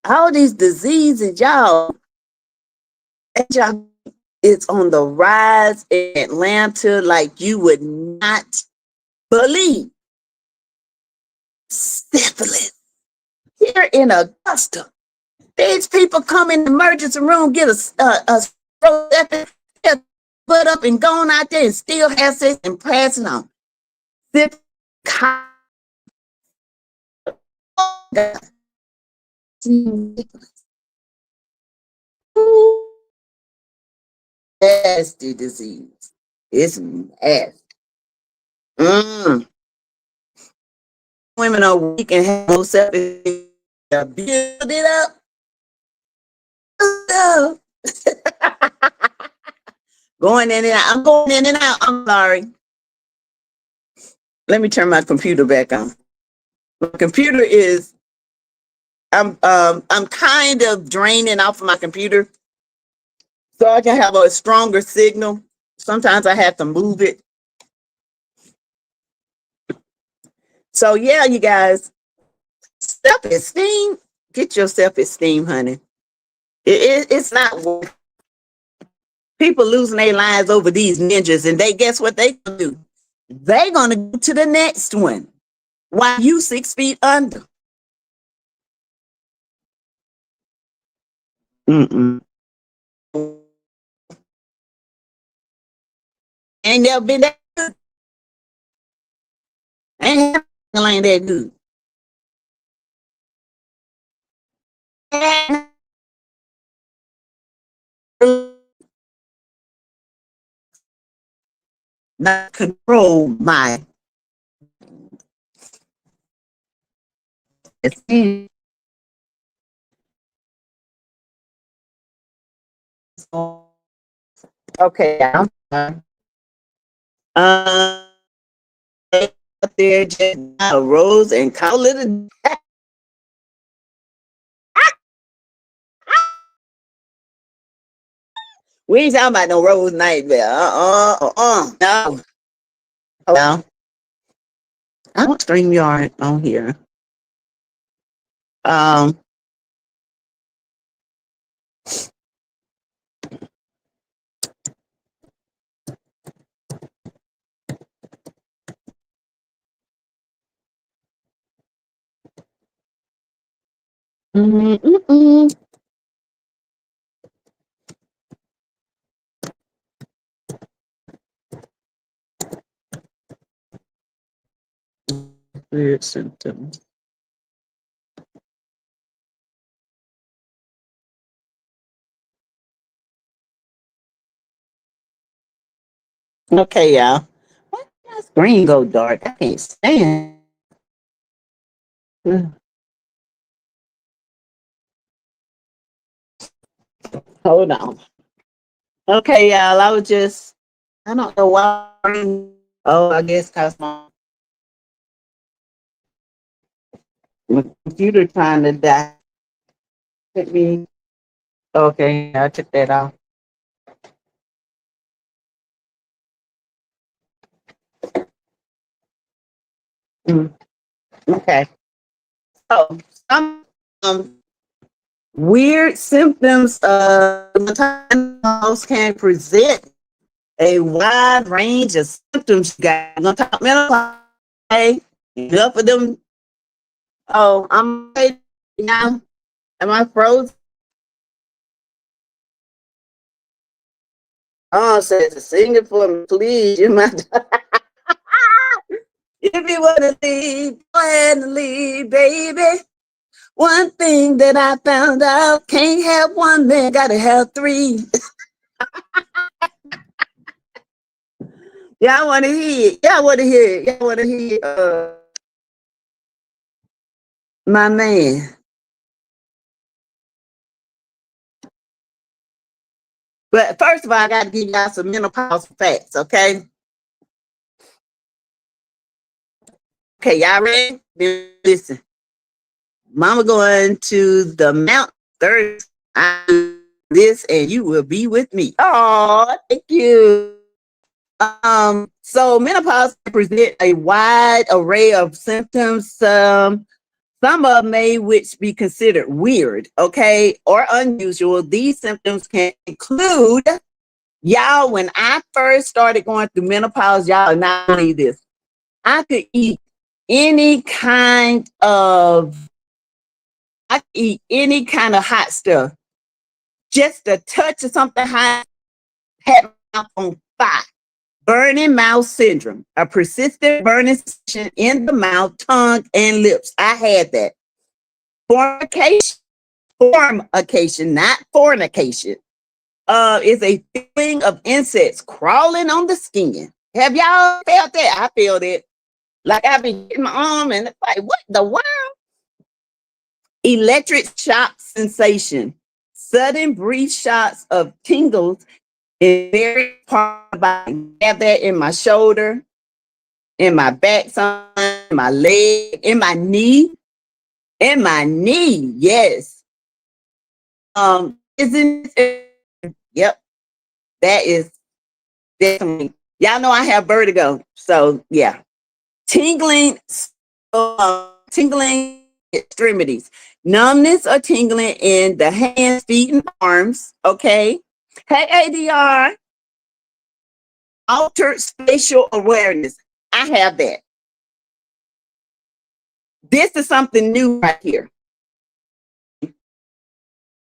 All these diseases, y'all, it's on the rise in Atlanta like you would not believe. Syphilis here in Augusta. These people come in the emergency room, get a put up and gone out there and still have sex and pass it on. Nasty disease. It's nasty. Women are weak and have no self. Build it up. Going in and out. I'm going in and out. I'm sorry. Let me turn my computer back on. My computer is. I'm kind of draining off of my computer, so I can have a stronger signal. Sometimes I have to move it. So yeah, you guys, self-esteem. Get your self-esteem, honey. It's not worth. People losing their lives over these ninjas, and they guess what they gonna do? They gonna go to the next one while you 6 feet under. Mm-mm. Ain't never been that good. Ain't that good. Not control my esteem. Okay, I'm done. Up there just arose and call it a. We ain't talking about no rose nightmare. No. Well, I don't stream yard on here. Um, Weird symptoms. Okay, y'all. Why did my screen go dark? I can't stand. Hold on. Okay, y'all. I don't know why. Oh, I guess because my computer trying to die. Let me. Okay, I took that off. Mm, okay. So some weird symptoms of menopause can present a wide range of symptoms. You guys, I'm gonna talk menopause. Okay, enough of them Oh, I'm ready now. Am I frozen? Oh, says to sing it for me, please. You might. If you want to leave, go ahead and leave, baby. One thing that I found out, can't have one man, gotta have three. Y'all want to hear it. Y'all want to hear it. Y'all want to hear my man. But first of all, I got to give y'all some menopause facts, okay? Okay, y'all ready? Listen. Mama going to the Mount Thursday. I do this and you will be with me. Oh, thank you. So menopause present a wide array of symptoms. Some of may which be considered weird, okay, or unusual. These symptoms can include, y'all, when I first started going through menopause, y'all not believe this. I could eat any kind of hot stuff. Just a touch of something hot had my mouth on fire. Burning mouth syndrome, a persistent burning sensation in the mouth, tongue, and lips. I had that. Formication, not fornication, is a feeling of insects crawling on the skin. Have y'all felt that? I feel that. Like I've been hitting my arm and it's like, what the world? Electric shock sensation, sudden brief shots of tingles in various parts of the body. I have that in my shoulder, in my back, in my leg, in my knee, yes. Isn't it? Yep, that is definitely. Y'all know I have vertigo, so yeah. Tingling, tingling extremities, numbness or tingling in the hands, feet, and arms. Okay. Hey, ADR, altered spatial awareness. I have that. This is something new right here.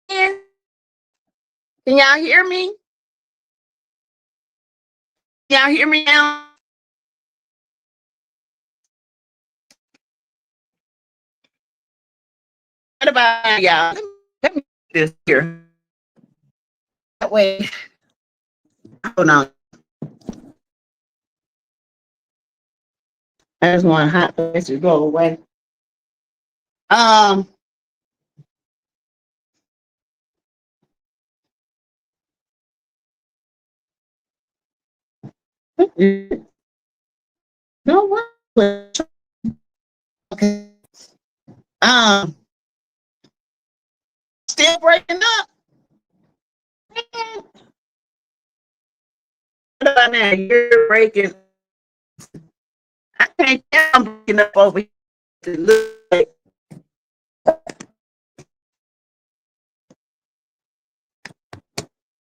Can y'all hear me? Y'all hear me now? What about y'all? Let me this here. That way, hold on. I just want hot place to go away. Um, no what? Okay. Still breaking up. What about now? You're breaking. I can't tell I'm breaking up over here. To look like.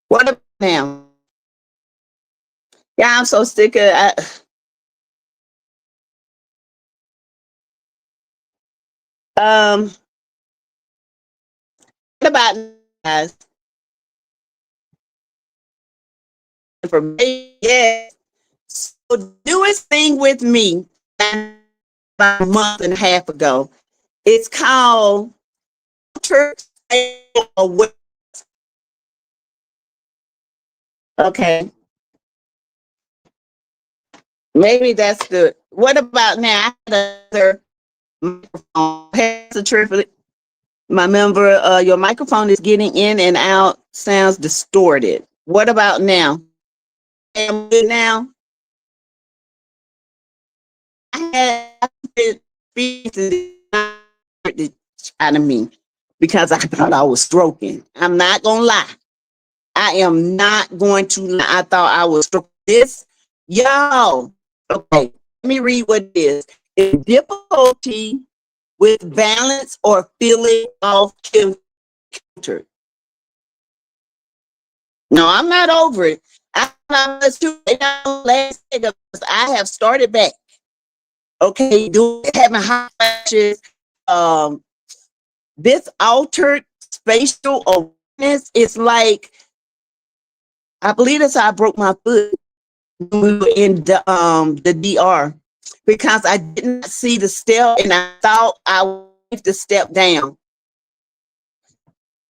What about now? Yeah, I'm so sick of what about guys? For me, yeah. So do this thing with me about a month and a half ago. It's called okay. Maybe that's the what about now? Another microphone. My member, your microphone is getting in and out, sounds distorted. What about now? Am I good now? I had out of me because I thought I was stroking. I'm not gonna lie. I am not going to lie. I thought I was stroking this. Y'all, okay, let me read what it is. It's difficulty with balance or feeling off kilter. No, I'm not over it. I have started back. Okay, doing having hot flashes, this altered spatial awareness is like, I believe that's how I broke my foot when we were in the DR, because I didn't see the step and I thought I would to step down.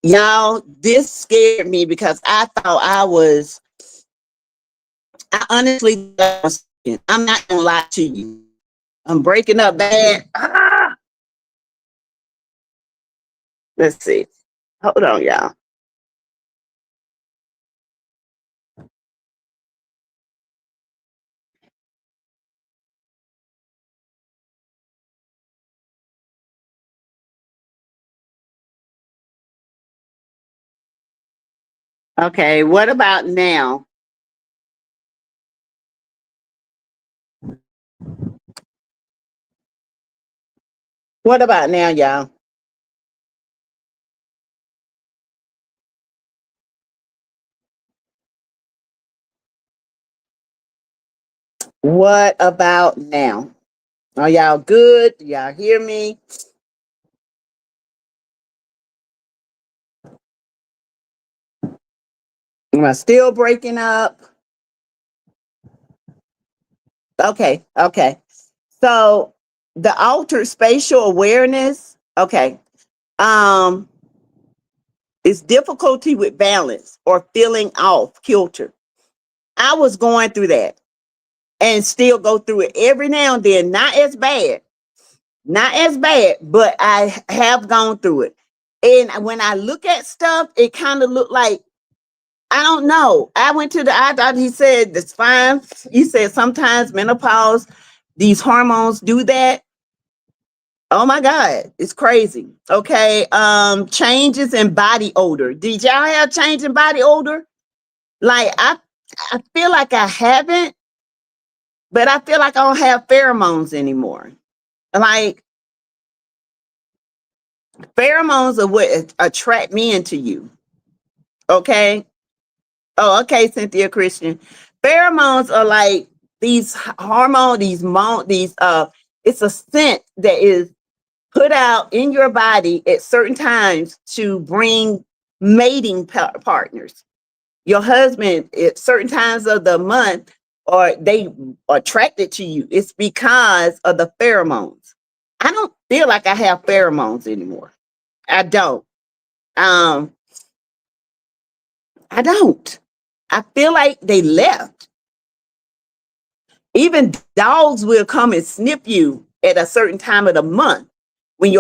Y'all, this scared me because I thought I honestly thought I was, I'm not gonna lie to you. I'm breaking up bad. Let's see. Hold on, y'all. Okay, what about now? What about now, y'all? What about now? Are y'all good? Y'all hear me? Am I still breaking up? Okay, okay. So the altered spatial awareness, okay. Um, it's difficulty with balance or feeling off kilter. I was going through that and still go through it every now and then. Not as bad, but I have gone through it. And when I look at stuff, it kind of looked like, I don't know. I went to the eye doctor. He said, that's fine. He said, sometimes menopause, these hormones do that. Oh my God, it's crazy. Okay. Changes in body odor. Did y'all have change in body odor? Like I feel like I haven't, but I feel like I don't have pheromones anymore. Like pheromones are what attract me into you. Okay. Oh, okay, Cynthia Christian. Pheromones are like these hormone, it's a scent that is put out in your body at certain times to bring mating partners. Your husband at certain times of the month, or they are attracted to you. It's because of the pheromones. I don't feel like I have pheromones anymore. I don't. Um, I don't. I feel like they left. Even dogs will come and snip you at a certain time of the month when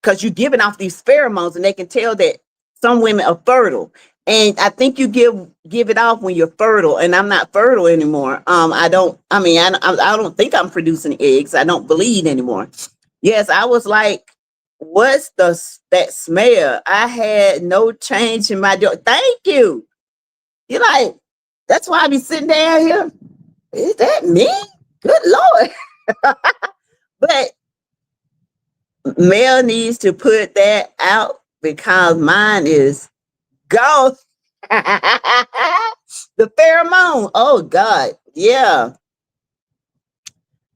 because you're giving off these pheromones, and they can tell that some women are fertile. And I think you give it off when you're fertile, and I'm not fertile anymore. I don't. I mean, I don't think I'm producing eggs. I don't bleed anymore. Yes, I was like, what's that smell? I had no change in my door. Thank you. You're like, that's why I be sitting down here. Is that me? Good Lord. But Mel needs to put that out because mine is gone. The pheromone. Oh God. Yeah.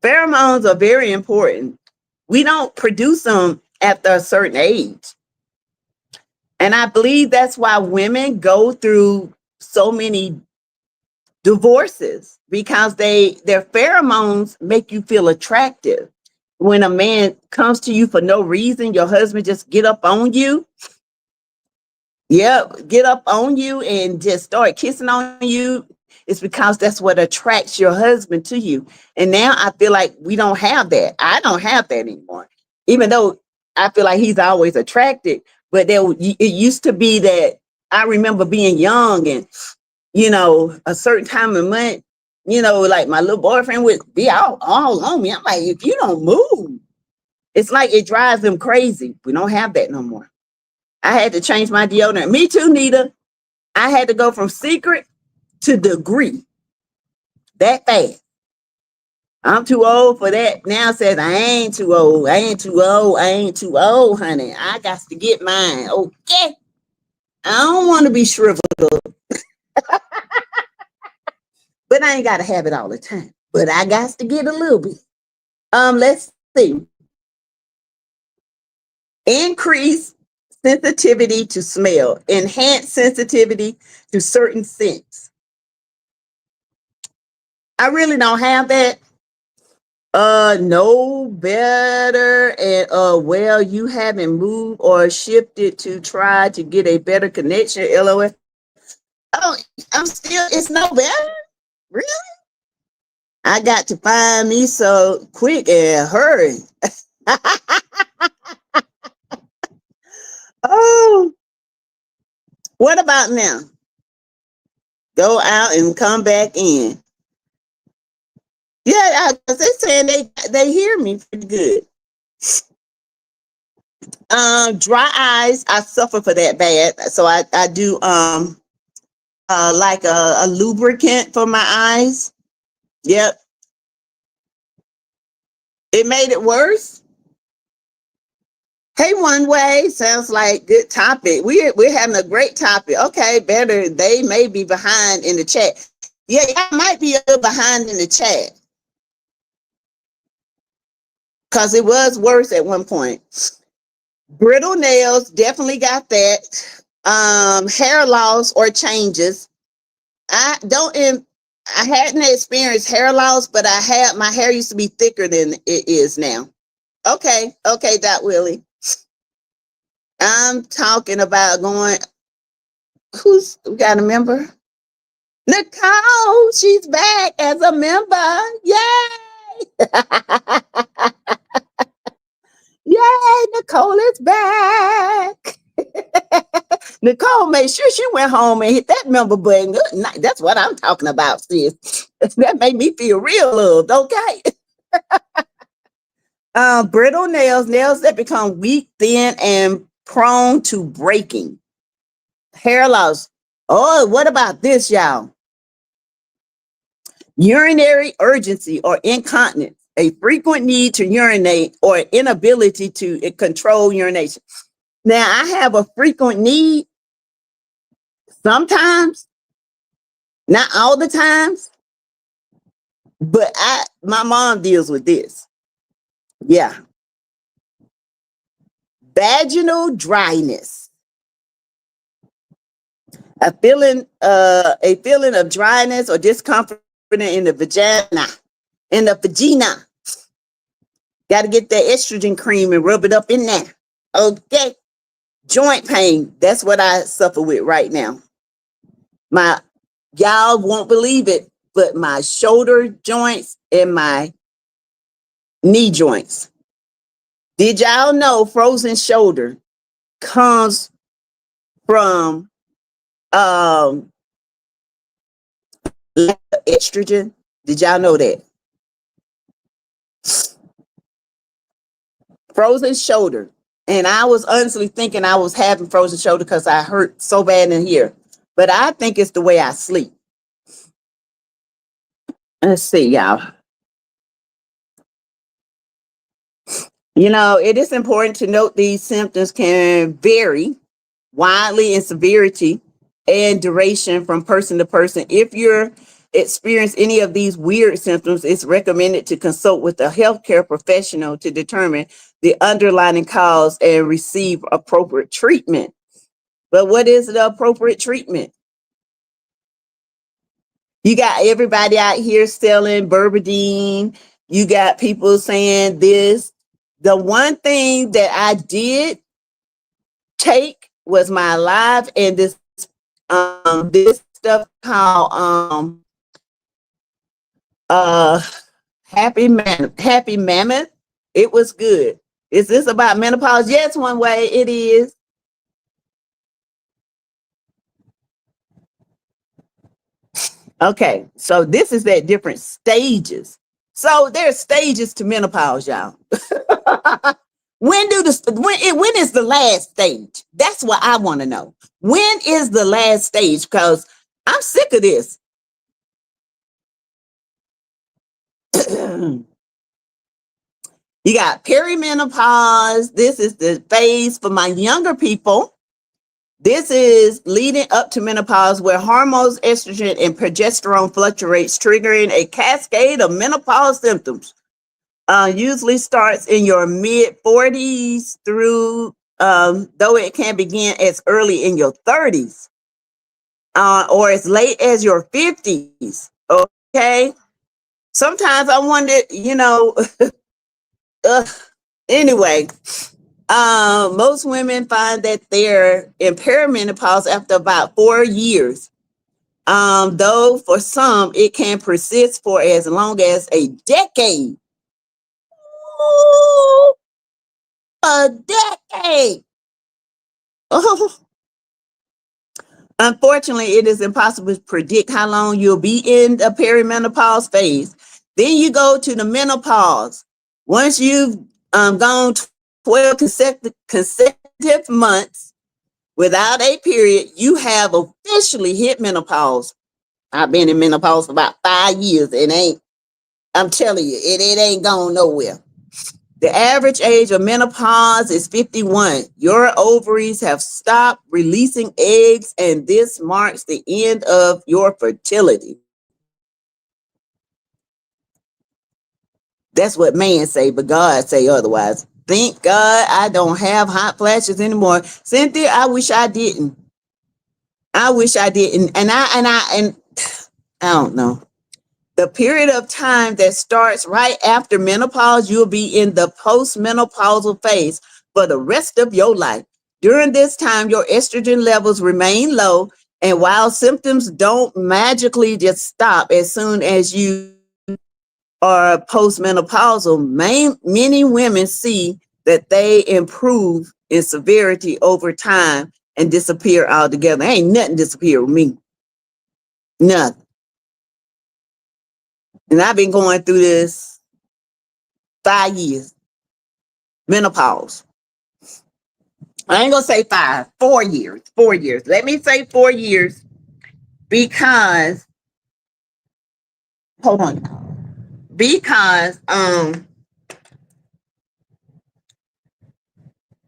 Pheromones are very important. We don't produce them after a certain age. And I believe that's why women go through so many divorces, because their pheromones make you feel attractive. When a man comes to you for no reason, your husband just get up on you. Yep, get up on you and just start kissing on you. It's because that's what attracts your husband to you. And now I feel like we don't have that. I don't have that anymore. Even though I feel like he's always attracted, but it used to be that I remember being young and a certain time of month, like my little boyfriend would be all on me. I'm like, if you don't move, it's like it drives them crazy. We don't have that no more. I had to change my deodorant. Me too, Nita. I had to go from secret to degree that fast. I'm too old for that. Now says I ain't too old. I ain't too old. I ain't too old, honey. I got to get mine. Okay. I don't want to be shriveled up, but I ain't got to have it all the time. But I got to get a little bit. Let's see. increase sensitivity to smell, enhance sensitivity to certain scents. I really don't have that. No better. And well, you haven't moved or shifted to try to get a better connection. LOL. Oh, I'm still, it's no better. Really? I got to find me so quick and hurry. Oh, what about now? Go out and come back in. Yeah, they're saying they hear me pretty good. Dry eyes, I suffer for that bad. So I do like a lubricant for my eyes. Yep. It made it worse. Hey, one way sounds like good topic. We're having a great topic. Okay, better. They may be behind in the chat. Yeah, I might be a little behind in the chat because it was worse at one point. Brittle nails, definitely got that. Hair loss or changes. I hadn't experienced hair loss, but my hair used to be thicker than it is now. Okay, Dot Willie. I'm talking about going. We got a member? Nicole, she's back as a member. Yay! Yay, Nicole is back. Nicole made sure she went home and hit that member button. Good night. That's what I'm talking about, sis. That made me feel real loved, okay? Brittle nails that become weak, thin, and prone to breaking. Hair loss. Oh, what about this, y'all? Urinary urgency or incontinence, a frequent need to urinate or inability to control urination. Now, I have a frequent need sometimes, not all the times, but my mom deals with this. Yeah. Vaginal dryness. A feeling of dryness or discomfort in the vagina. Got to get that estrogen cream and rub it up in there. Okay. Joint pain. That's what I suffer with right now. Y'all won't believe it, but my shoulder joints and my knee joints. Did y'all know frozen shoulder comes from estrogen? Did y'all know that? Frozen shoulder. And I was honestly thinking I was having frozen shoulder because I hurt so bad in here. But I think it's the way I sleep. Let's see, y'all. You know, it is important to note these symptoms can vary widely in severity and duration from person to person. If you're experience any of these weird symptoms, it's recommended to consult with a healthcare professional to determine the underlying cause and receive appropriate treatment. But what is the appropriate treatment? You got everybody out here selling Burbidine. You got people saying this. The one thing that I did take was my live and this stuff called Happy Mammoth. It was good. Is this about menopause? Yes, one way it is. Okay, so this is at different stages. So there's stages to menopause, y'all. When is the last stage? That's what I want to know. When is the last stage? Because I'm sick of this. You got perimenopause. This is the phase for my younger people. This is leading up to menopause, where hormones, estrogen, and progesterone fluctuates, triggering a cascade of menopause symptoms. Usually starts in your mid 40s through though it can begin as early in your 30s, or as late as your 50s. Okay. Sometimes I wonder, anyway, most women find that they're in perimenopause after about 4 years. Though for some, it can persist for as long as a decade. Ooh, a decade. Oh. Unfortunately, it is impossible to predict how long you'll be in the perimenopause phase. Then you go to the menopause. Once you've gone 12 consecutive months without a period, you have officially hit menopause. I've been in menopause for about 5 years. I'm telling you, it ain't going nowhere. The average age of menopause is 51. Your ovaries have stopped releasing eggs, and this marks the end of your fertility. That's what man say, but God say otherwise. Thank God I don't have hot flashes anymore. Cynthia, I wish I didn't. I wish I didn't. And I don't know. The period of time that starts right after menopause, you'll be in the postmenopausal phase for the rest of your life. During this time, your estrogen levels remain low, and while symptoms don't magically just stop as soon as you are postmenopausal, many women see that they improve in severity over time and disappear altogether. Ain't nothing disappear with me. Nothing. And I've been going through this 5 years. Menopause. I ain't gonna say 5, 4 years. 4 years. Let me say 4 years because hold on. Because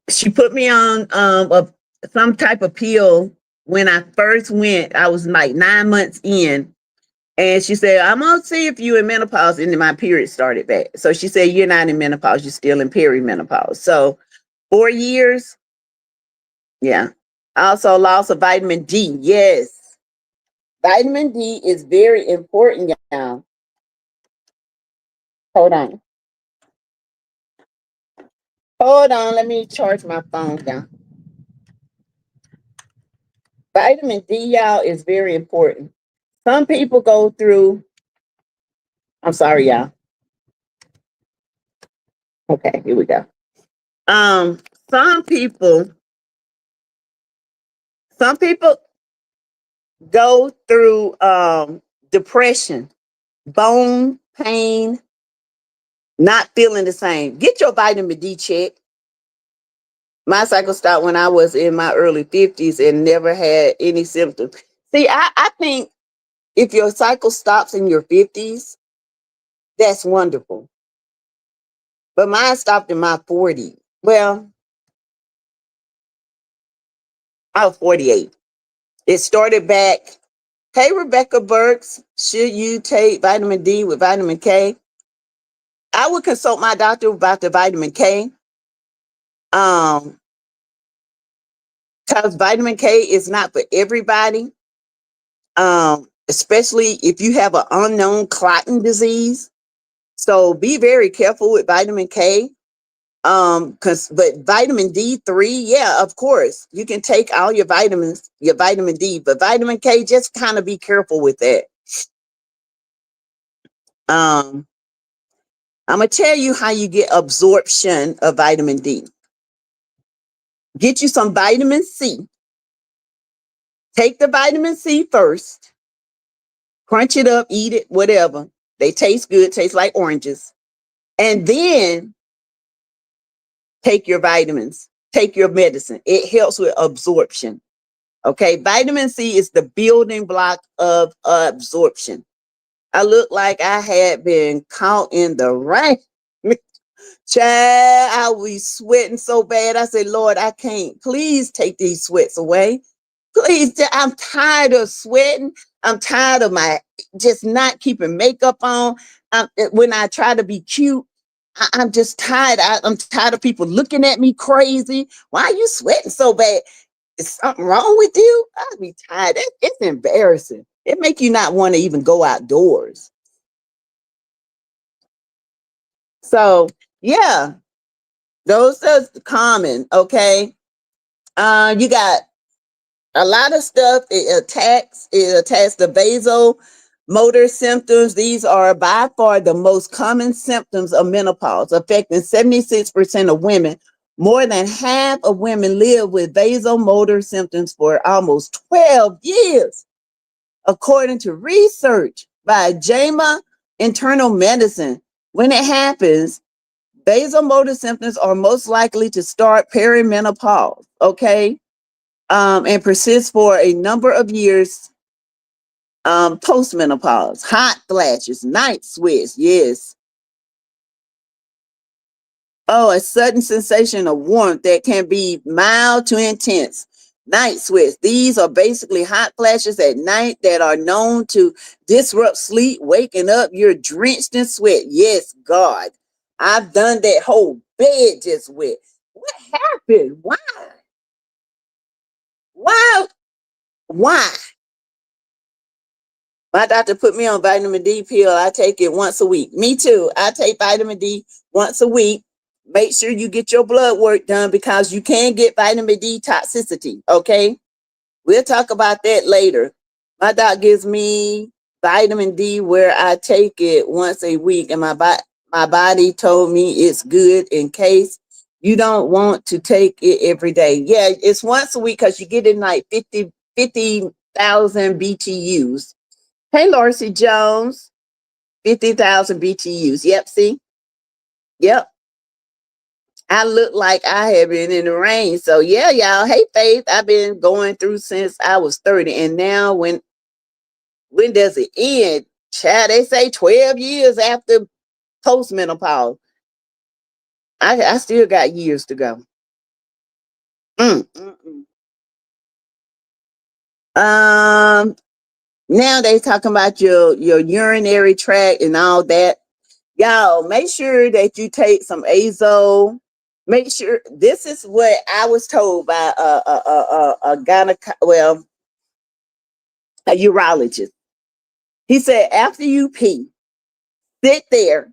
she put me on some type of pill when I first went. I was like 9 months in. And she said, I'm gonna see if you in menopause. And then my period started back. So she said, you're not in menopause, you're still in perimenopause. So 4 years. Yeah. Also, loss of vitamin D. Yes. Vitamin D is very important, y'all. Hold on. Hold on. Let me charge my phone down. Vitamin D, y'all, is very important. Some people go through, I'm sorry, y'all. Okay, here we go. Um, some people, some people go through depression, bone pain, not feeling the same. Get your vitamin D check. My cycle stopped when I was in my early 50s and never had any symptoms. See, I think if your cycle stops in your 50s, that's wonderful. But mine stopped in my 40s. Well, I was 48. It started back. Hey, Rebecca Burks, should you take vitamin D with vitamin K? I would consult my doctor about the vitamin K. Because vitamin K is not for everybody. Especially if you have an unknown clotting disease. So be very careful with vitamin K. But vitamin D3, yeah, of course, you can take all your vitamins, your vitamin D, but vitamin K, just kind of be careful with that. I'm gonna tell you how you get absorption of vitamin D. Get you some vitamin C. Take the vitamin C first, crunch it up, eat it, whatever. They taste good, taste like oranges. And then take your vitamins, take your medicine. It helps with absorption. Okay, vitamin C is the building block of absorption. I look like I had been caught in the rain. Child, I was sweating so bad. I said, Lord, I can't. Please take these sweats away. Please, I'm tired of sweating. I'm tired of my just not keeping makeup on. When I try to be cute, I'm just tired. I'm tired of people looking at me crazy. Why are you sweating so bad? Is something wrong with you? I'd be tired. It's embarrassing. It make you not want to even go outdoors. So yeah, those are common. Okay. You got a lot of stuff. It attacks the vasomotor symptoms. These are by far the most common symptoms of menopause, affecting 76% of women. More than half of women live with vasomotor symptoms for almost 12 years, according to research by JAMA Internal Medicine. When it happens, vasomotor symptoms are most likely to start perimenopause, okay, and persist for a number of years postmenopause. Hot flashes, night sweats, yes. Oh, a sudden sensation of warmth that can be mild to intense. Night sweats. These are basically hot flashes at night that are known to disrupt sleep. Waking up, you're drenched in sweat. Yes, God. I've done that, whole bed just wet. What happened? Why? Why? Why? My doctor put me on vitamin D pill. I take it once a week. Me too. I take vitamin D once a week. Make sure you get your blood work done because you can get vitamin D toxicity. Okay. We'll talk about that later. My doc gives me vitamin D where I take it once a week, and my body told me it's good in case you don't want to take it every day. Yeah, it's once a week because you get in like 50,000 BTUs. Hey, Larcy Jones, 50,000 BTUs. Yep, see? Yep. I look like I have been in the rain. So yeah, y'all. Hey, Faith, I've been going through since I was 30. And now when does it end? Child, they say 12 years after postmenopause. I still got years to go. Mm, mm, mm. Now they talking about your urinary tract and all that. Y'all, make sure that you take some azo. Make sure this is what I was told by a a urologist. He said after you pee, sit there,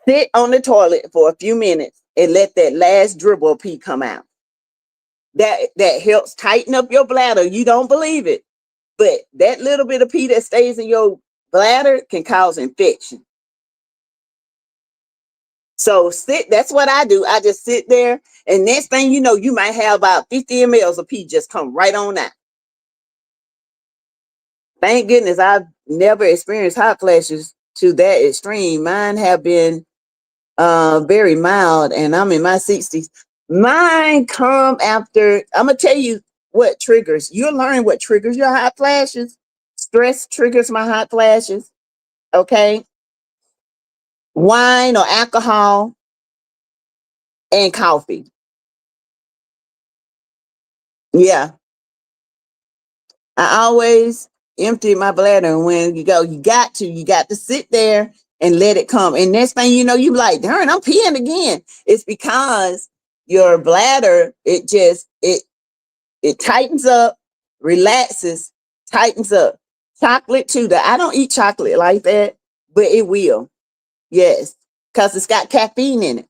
sit on the toilet for a few minutes, and let that last dribble of pee come out. That helps tighten up your bladder. You don't believe it, but that little bit of pee that stays in your bladder can cause infection. So that's what I do. I just sit there, and next thing you know, you might have about 50 mLs of pee just come right on out. Thank goodness I've never experienced hot flashes to that extreme. Mine have been very mild, and I'm in my 60s. Mine come after, I'm gonna tell you what triggers. You'll learn what triggers your hot flashes. Stress triggers my hot flashes. Okay. Wine or alcohol and coffee. Yeah. I always empty my bladder. And when you got to sit there and let it come. And next thing you know, you like, darn, I'm peeing again. It's because your bladder, it tightens up, relaxes, tightens up. Chocolate too. I don't eat chocolate like that, but it will. Yes. Because it's got caffeine in it.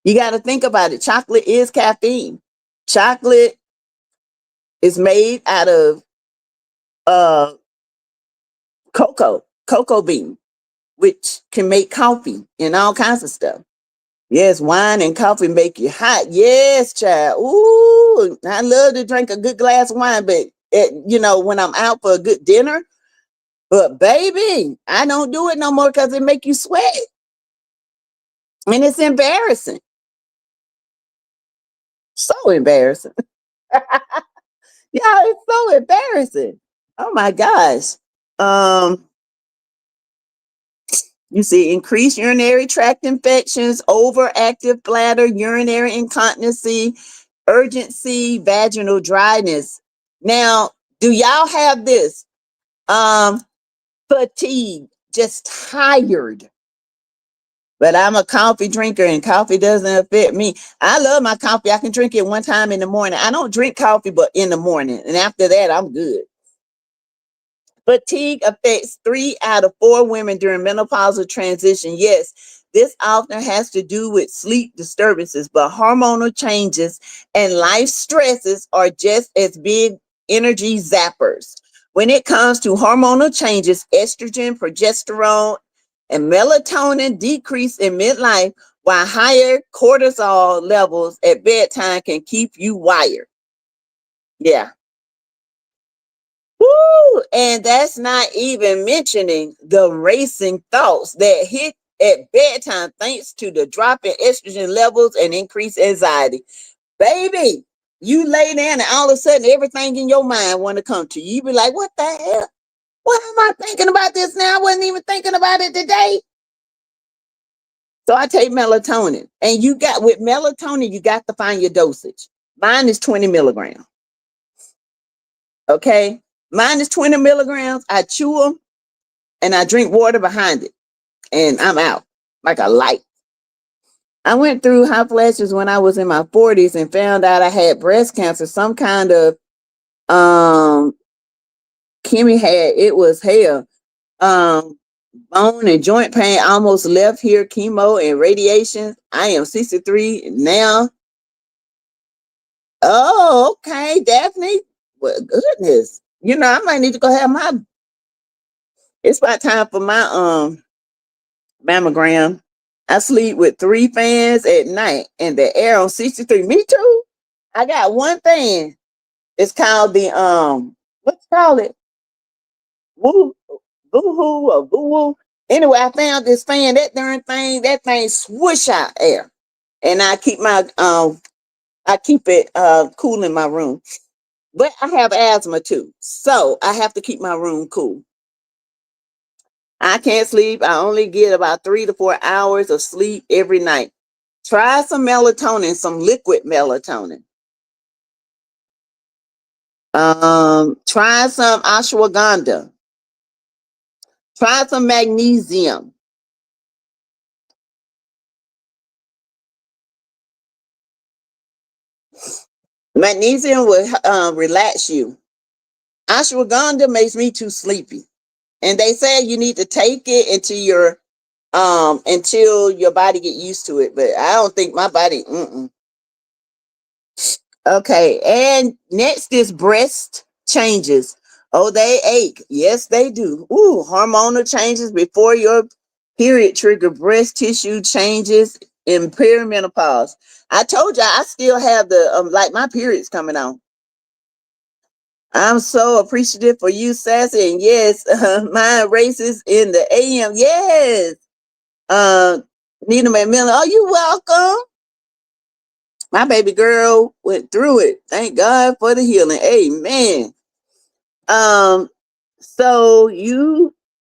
You got to think about it. Chocolate is caffeine. Chocolate is made out of uh cocoa bean, which can make coffee and all kinds of stuff. Yes, wine and coffee make you hot. Yes, child. Ooh, I love to drink a good glass of wine, but when I'm out for a good dinner, but baby, I don't do it no more because it make you sweat. And it's embarrassing. So embarrassing. Yeah, it's so embarrassing. Oh my gosh. Um, You see increased urinary tract infections, overactive bladder, urinary incontinency, urgency, vaginal dryness. Now, do y'all have this? Um, Fatigue. just tired. But I'm a coffee drinker and coffee doesn't affect me. I love my coffee. I can drink it one time in the morning. I don't drink coffee, but in the morning. And after that, I'm good. Fatigue affects 3 out of 4 women during menopausal transition. Yes, this often has to do with sleep disturbances, but hormonal changes and life stresses are just as big energy zappers. When it comes to hormonal changes, estrogen, progesterone, and melatonin decrease in midlife, while higher cortisol levels at bedtime can keep you wired. Yeah. Woo! And that's not even mentioning the racing thoughts that hit at bedtime thanks to the drop in estrogen levels and increased anxiety. Baby, you lay down and all of a sudden everything in your mind want to come to you. You be like, what the hell? Why am I thinking about this now? I wasn't even thinking about it today. So I take melatonin. And you got with melatonin, you got to find your dosage. Mine is 20 milligrams. Okay. Mine is 20 milligrams. I chew them and I drink water behind it, and I'm out like a light. I went through hot flashes when I was in my 40s and found out I had breast cancer, some kind of Kimmy had, it was hell. Bone and joint pain almost left here, chemo and radiation. I am 63 now. Oh, okay, Daphne. Well, goodness. You know, I might need to go have my, it's about time for my mammogram. I sleep with 3 fans at night and the air on 63. Me too. I got one fan. It's called the what's called it? Woo Boo-hoo or boo-hoo. Anyway, I found this fan, that thing swoosh out air. And I keep it cool in my room. But I have asthma too. So I have to keep my room cool. I can't sleep. I only get about 3 to 4 hours of sleep every night. Try some melatonin, some liquid melatonin. Try some ashwagandha. Try some magnesium. Magnesium will relax you. Ashwagandha makes me too sleepy. And they say you need to take it until your body get used to it. But I don't think my body. Okay, and next is breast changes. Oh, they ache. Yes, they do. Ooh, hormonal changes before your period trigger breast tissue changes in perimenopause. I told you I still have the like my periods coming on. I'm so appreciative for you, Sassy, and yes, mine races in the AM. Yes, Nina McMillan. Oh, you welcome. My baby girl went through it. Thank God for the healing. Amen. Um, so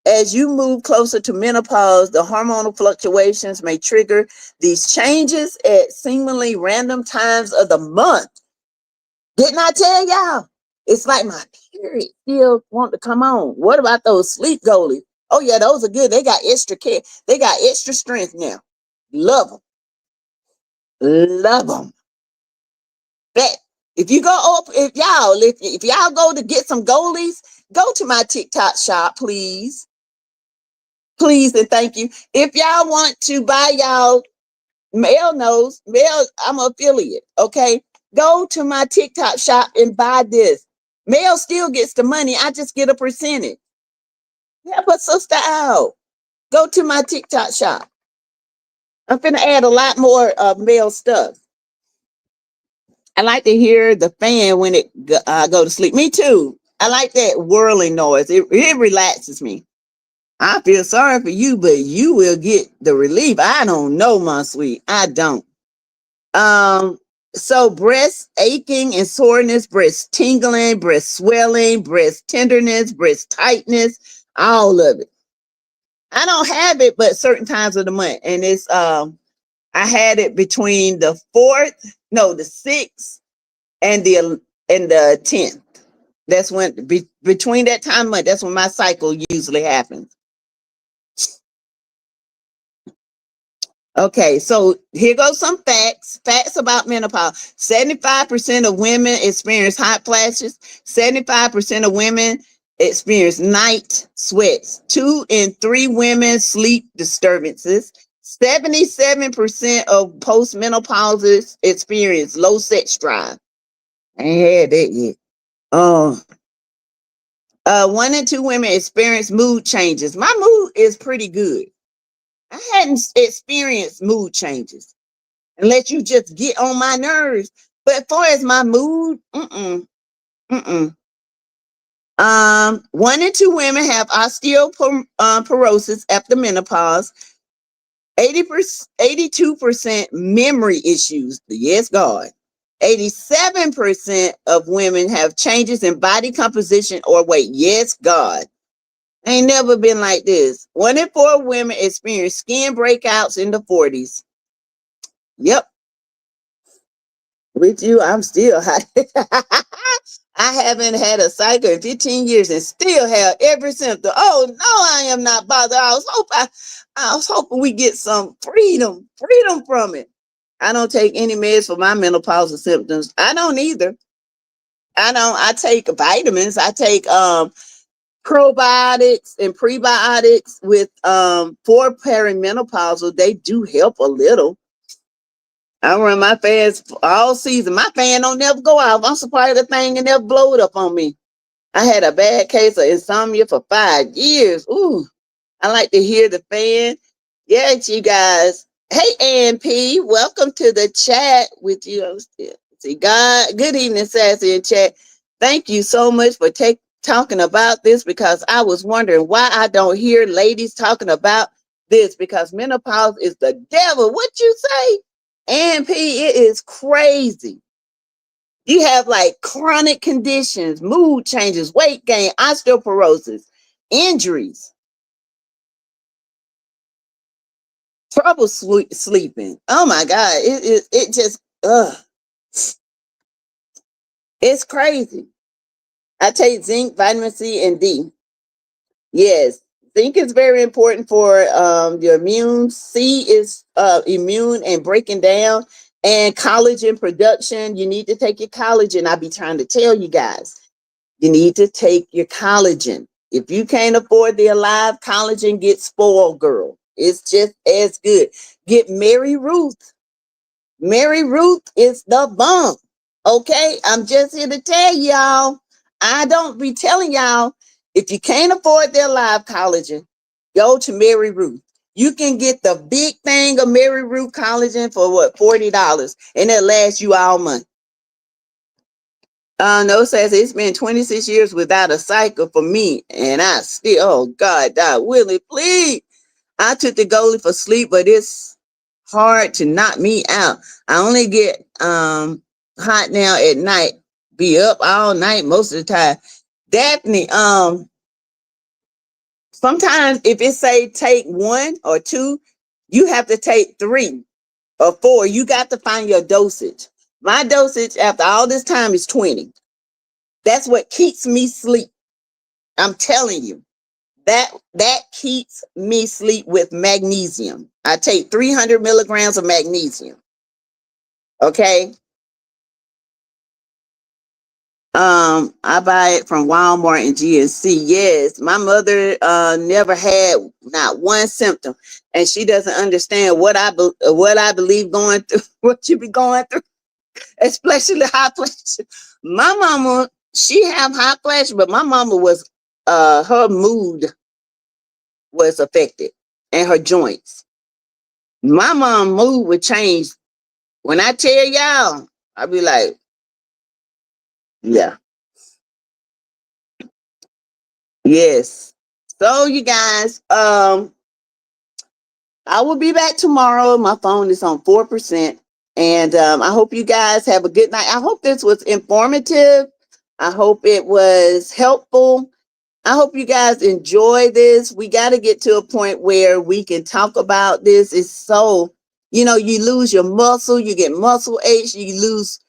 as you move closer to menopause, the hormonal fluctuations may trigger these changes at seemingly random times of the month. Didn't I tell y'all? It's like my period still want to come on. What about those sleep goalies? Oh yeah, those are good. They got extra care. They got extra strength now. Love them. Love them. Bet. If you go up, if y'all go to get some goalies, go to my TikTok shop, please. Please and thank you. If y'all want to buy y'all, Mel, I'm an affiliate. Okay. Go to my TikTok shop and buy this. Mel still gets the money. I just get a percentage. Help a sister out. Go to my TikTok shop. I'm finna add a lot more Mel stuff. I like to hear the fan when it go to sleep. Me too. I like that whirling noise. It relaxes me. I feel sorry for you, but you will get the relief. I don't know, my sweet. I don't. Um, so breast aching and soreness, breast tingling, breast swelling, breast tenderness, breast tightness, all of it. I don't have it, but certain times of the month. And it's I had it between the 6th and the 10th. That's when between that time of month, that's when my cycle usually happens. Okay, so here goes some facts. Facts about menopause. 75% of women experience hot flashes. 75% of women experience night sweats. 2 in 3 women sleep disturbances. 77% of postmenopausers experience low sex drive. I ain't had that yet. 1 in 2 women experience mood changes. My mood is pretty good. I hadn't experienced mood changes unless you just get on my nerves. But as far as my mood, 1 in 2 women have osteoporosis after menopause. 82% memory issues. Yes, God. 87% of women have changes in body composition or weight. Yes, God. Ain't never been like this. 1 in 4 women experience skin breakouts in the 40s. Yep. With you, I'm still hot. I haven't had a cycle in 15 years and still have every symptom. Oh no, I am not bothered. I was hoping we get some freedom from it. I don't take any meds for my menopausal symptoms. I don't either. I take vitamins. I take probiotics and prebiotics with for perimenopausal. They do help a little. I run my fans all season. My fan don't never go off. I'm surprised the thing and never blow it up on me. I had a bad case of insomnia for 5 years. Ooh, I like to hear the fan. Yes, you guys. Hey, AMP, welcome to the chat with you. See, God, good evening, Sassy in chat. Thank you so much for talking about this because I was wondering why I don't hear ladies talking about this because menopause is the devil. What you say? AMP, it is crazy. You have like chronic conditions, mood changes, weight gain, osteoporosis, injuries, trouble sleeping. Oh my God. It just, it's crazy. I take zinc, vitamin C, and D. Yes. Zinc is very important for your immune. C is immune and breaking down and collagen production. You need to take your collagen. I be trying to tell you guys. You need to take your collagen. If you can't afford the Alive collagen, get Spoiled Girl. It's just as good. Get Mary Ruth. Mary Ruth is the bomb. Okay, I'm just here to tell y'all. I don't be telling y'all if you can't afford the Alive collagen, go to Mary Ruth. You can get the big thing of Mary Ruth collagen for what, $40, and it lasts you all month. No, says it's been 26 years without a cycle for me, and I still, oh God, Willie, please. I took the goalie for sleep, but it's hard to knock me out. I only get hot now at night, be up all night most of the time. Daphne, sometimes if it say take 1 or 2, you have to take 3 or 4. You got to find your dosage. My dosage after all this time is 20. That's what keeps me sleep. I'm telling you, that keeps me sleep with magnesium. I take 300 milligrams of magnesium. Okay. I buy it from Walmart and GNC. Yes, my mother never had not one symptom, and she doesn't understand what I believe going through, what you be going through, especially high pressure. My mama, she have high pressure, but my mama was her mood was affected and her joints. My mom mood would change. When I tell y'all, I'll be like, yeah, yes. So you guys, I will be back tomorrow. My phone is on 4%. And I hope you guys have a good night. I hope this was informative. I hope it was helpful. I hope you guys enjoy this. We got to get to a point where we can talk about this. It's so, you lose your muscle, you get muscle aches, you lose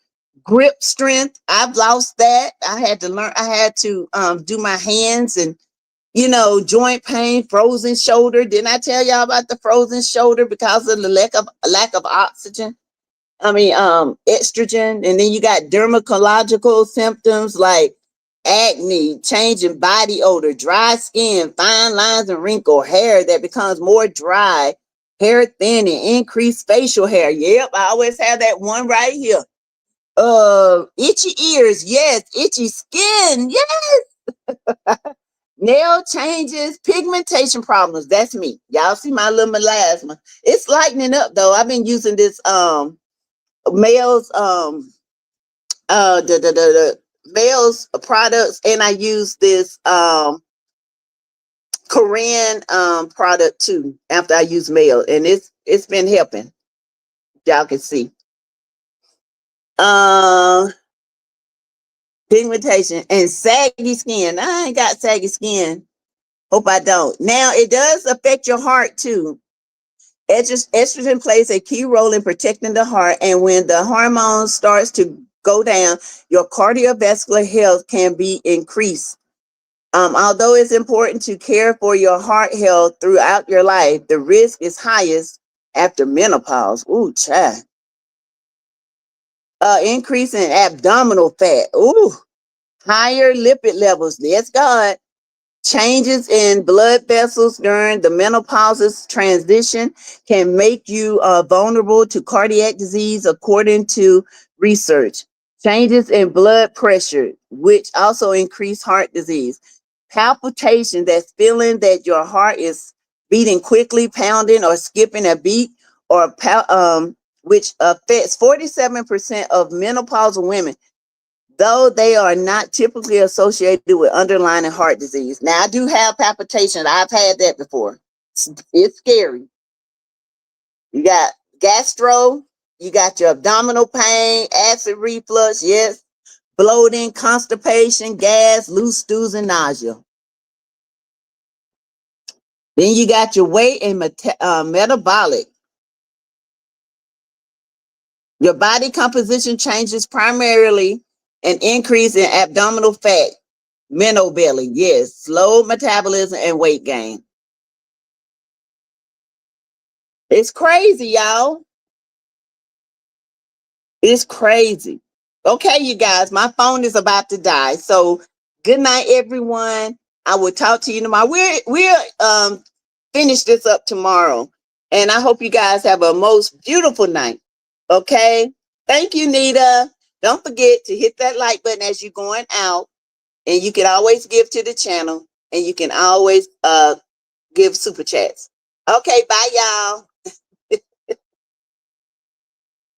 grip strength. I've lost that. I had to do my hands and You know, joint pain, frozen shoulder. Didn't I tell y'all about the frozen shoulder because of the lack of oxygen? I mean, estrogen. And then you got dermatological symptoms like acne, change in body odor, dry skin, fine lines and wrinkle, hair that becomes more dry, hair thinning, increased facial hair. Yep, I always have that one right here. Itchy ears, yes, itchy skin, yes. Nail changes, pigmentation problems. That's me. Y'all see my little melasma. It's lightening up though. I've been using this males the males products, and I use this Korean product too after I use male, and it's been helping. Y'all can see. Pigmentation and saggy skin. I ain't got saggy skin. Hope I don't. Now it does affect your heart too. Estrogen plays a key role in protecting the heart, and when the hormone starts to go down, your cardiovascular health can be increased. Although it's important to care for your heart health throughout your life, the risk is highest after menopause. Ooh, child. Increase in abdominal fat. Ooh, higher lipid levels. Yes, God. Changes in blood vessels during the menopause transition can make you vulnerable to cardiac disease, according to research. Changes in blood pressure, which also increase heart disease. Palpitation, that's feeling that your heart is beating quickly, pounding or skipping a beat, or which affects 47% of menopausal women, though they are not typically associated with underlying heart disease. Now, I do have palpitation. I've had that before. It's scary. You got gastro, you got your abdominal pain, acid reflux, yes, bloating, constipation, gas, loose stools, and nausea. Then you got your weight and metabolic. Your body composition changes, primarily an increase in abdominal fat, minnow belly, yes, slow metabolism and weight gain. It's crazy, y'all. It's crazy. Okay, you guys, my phone is about to die. So good night, everyone. I will talk to you tomorrow. We'll finish this up tomorrow. And I hope you guys have a most beautiful night. Okay. Thank you, Nita. Don't forget to hit that like button as you're going out. And you can always give to the channel. And you can always give super chats. Okay, bye, y'all.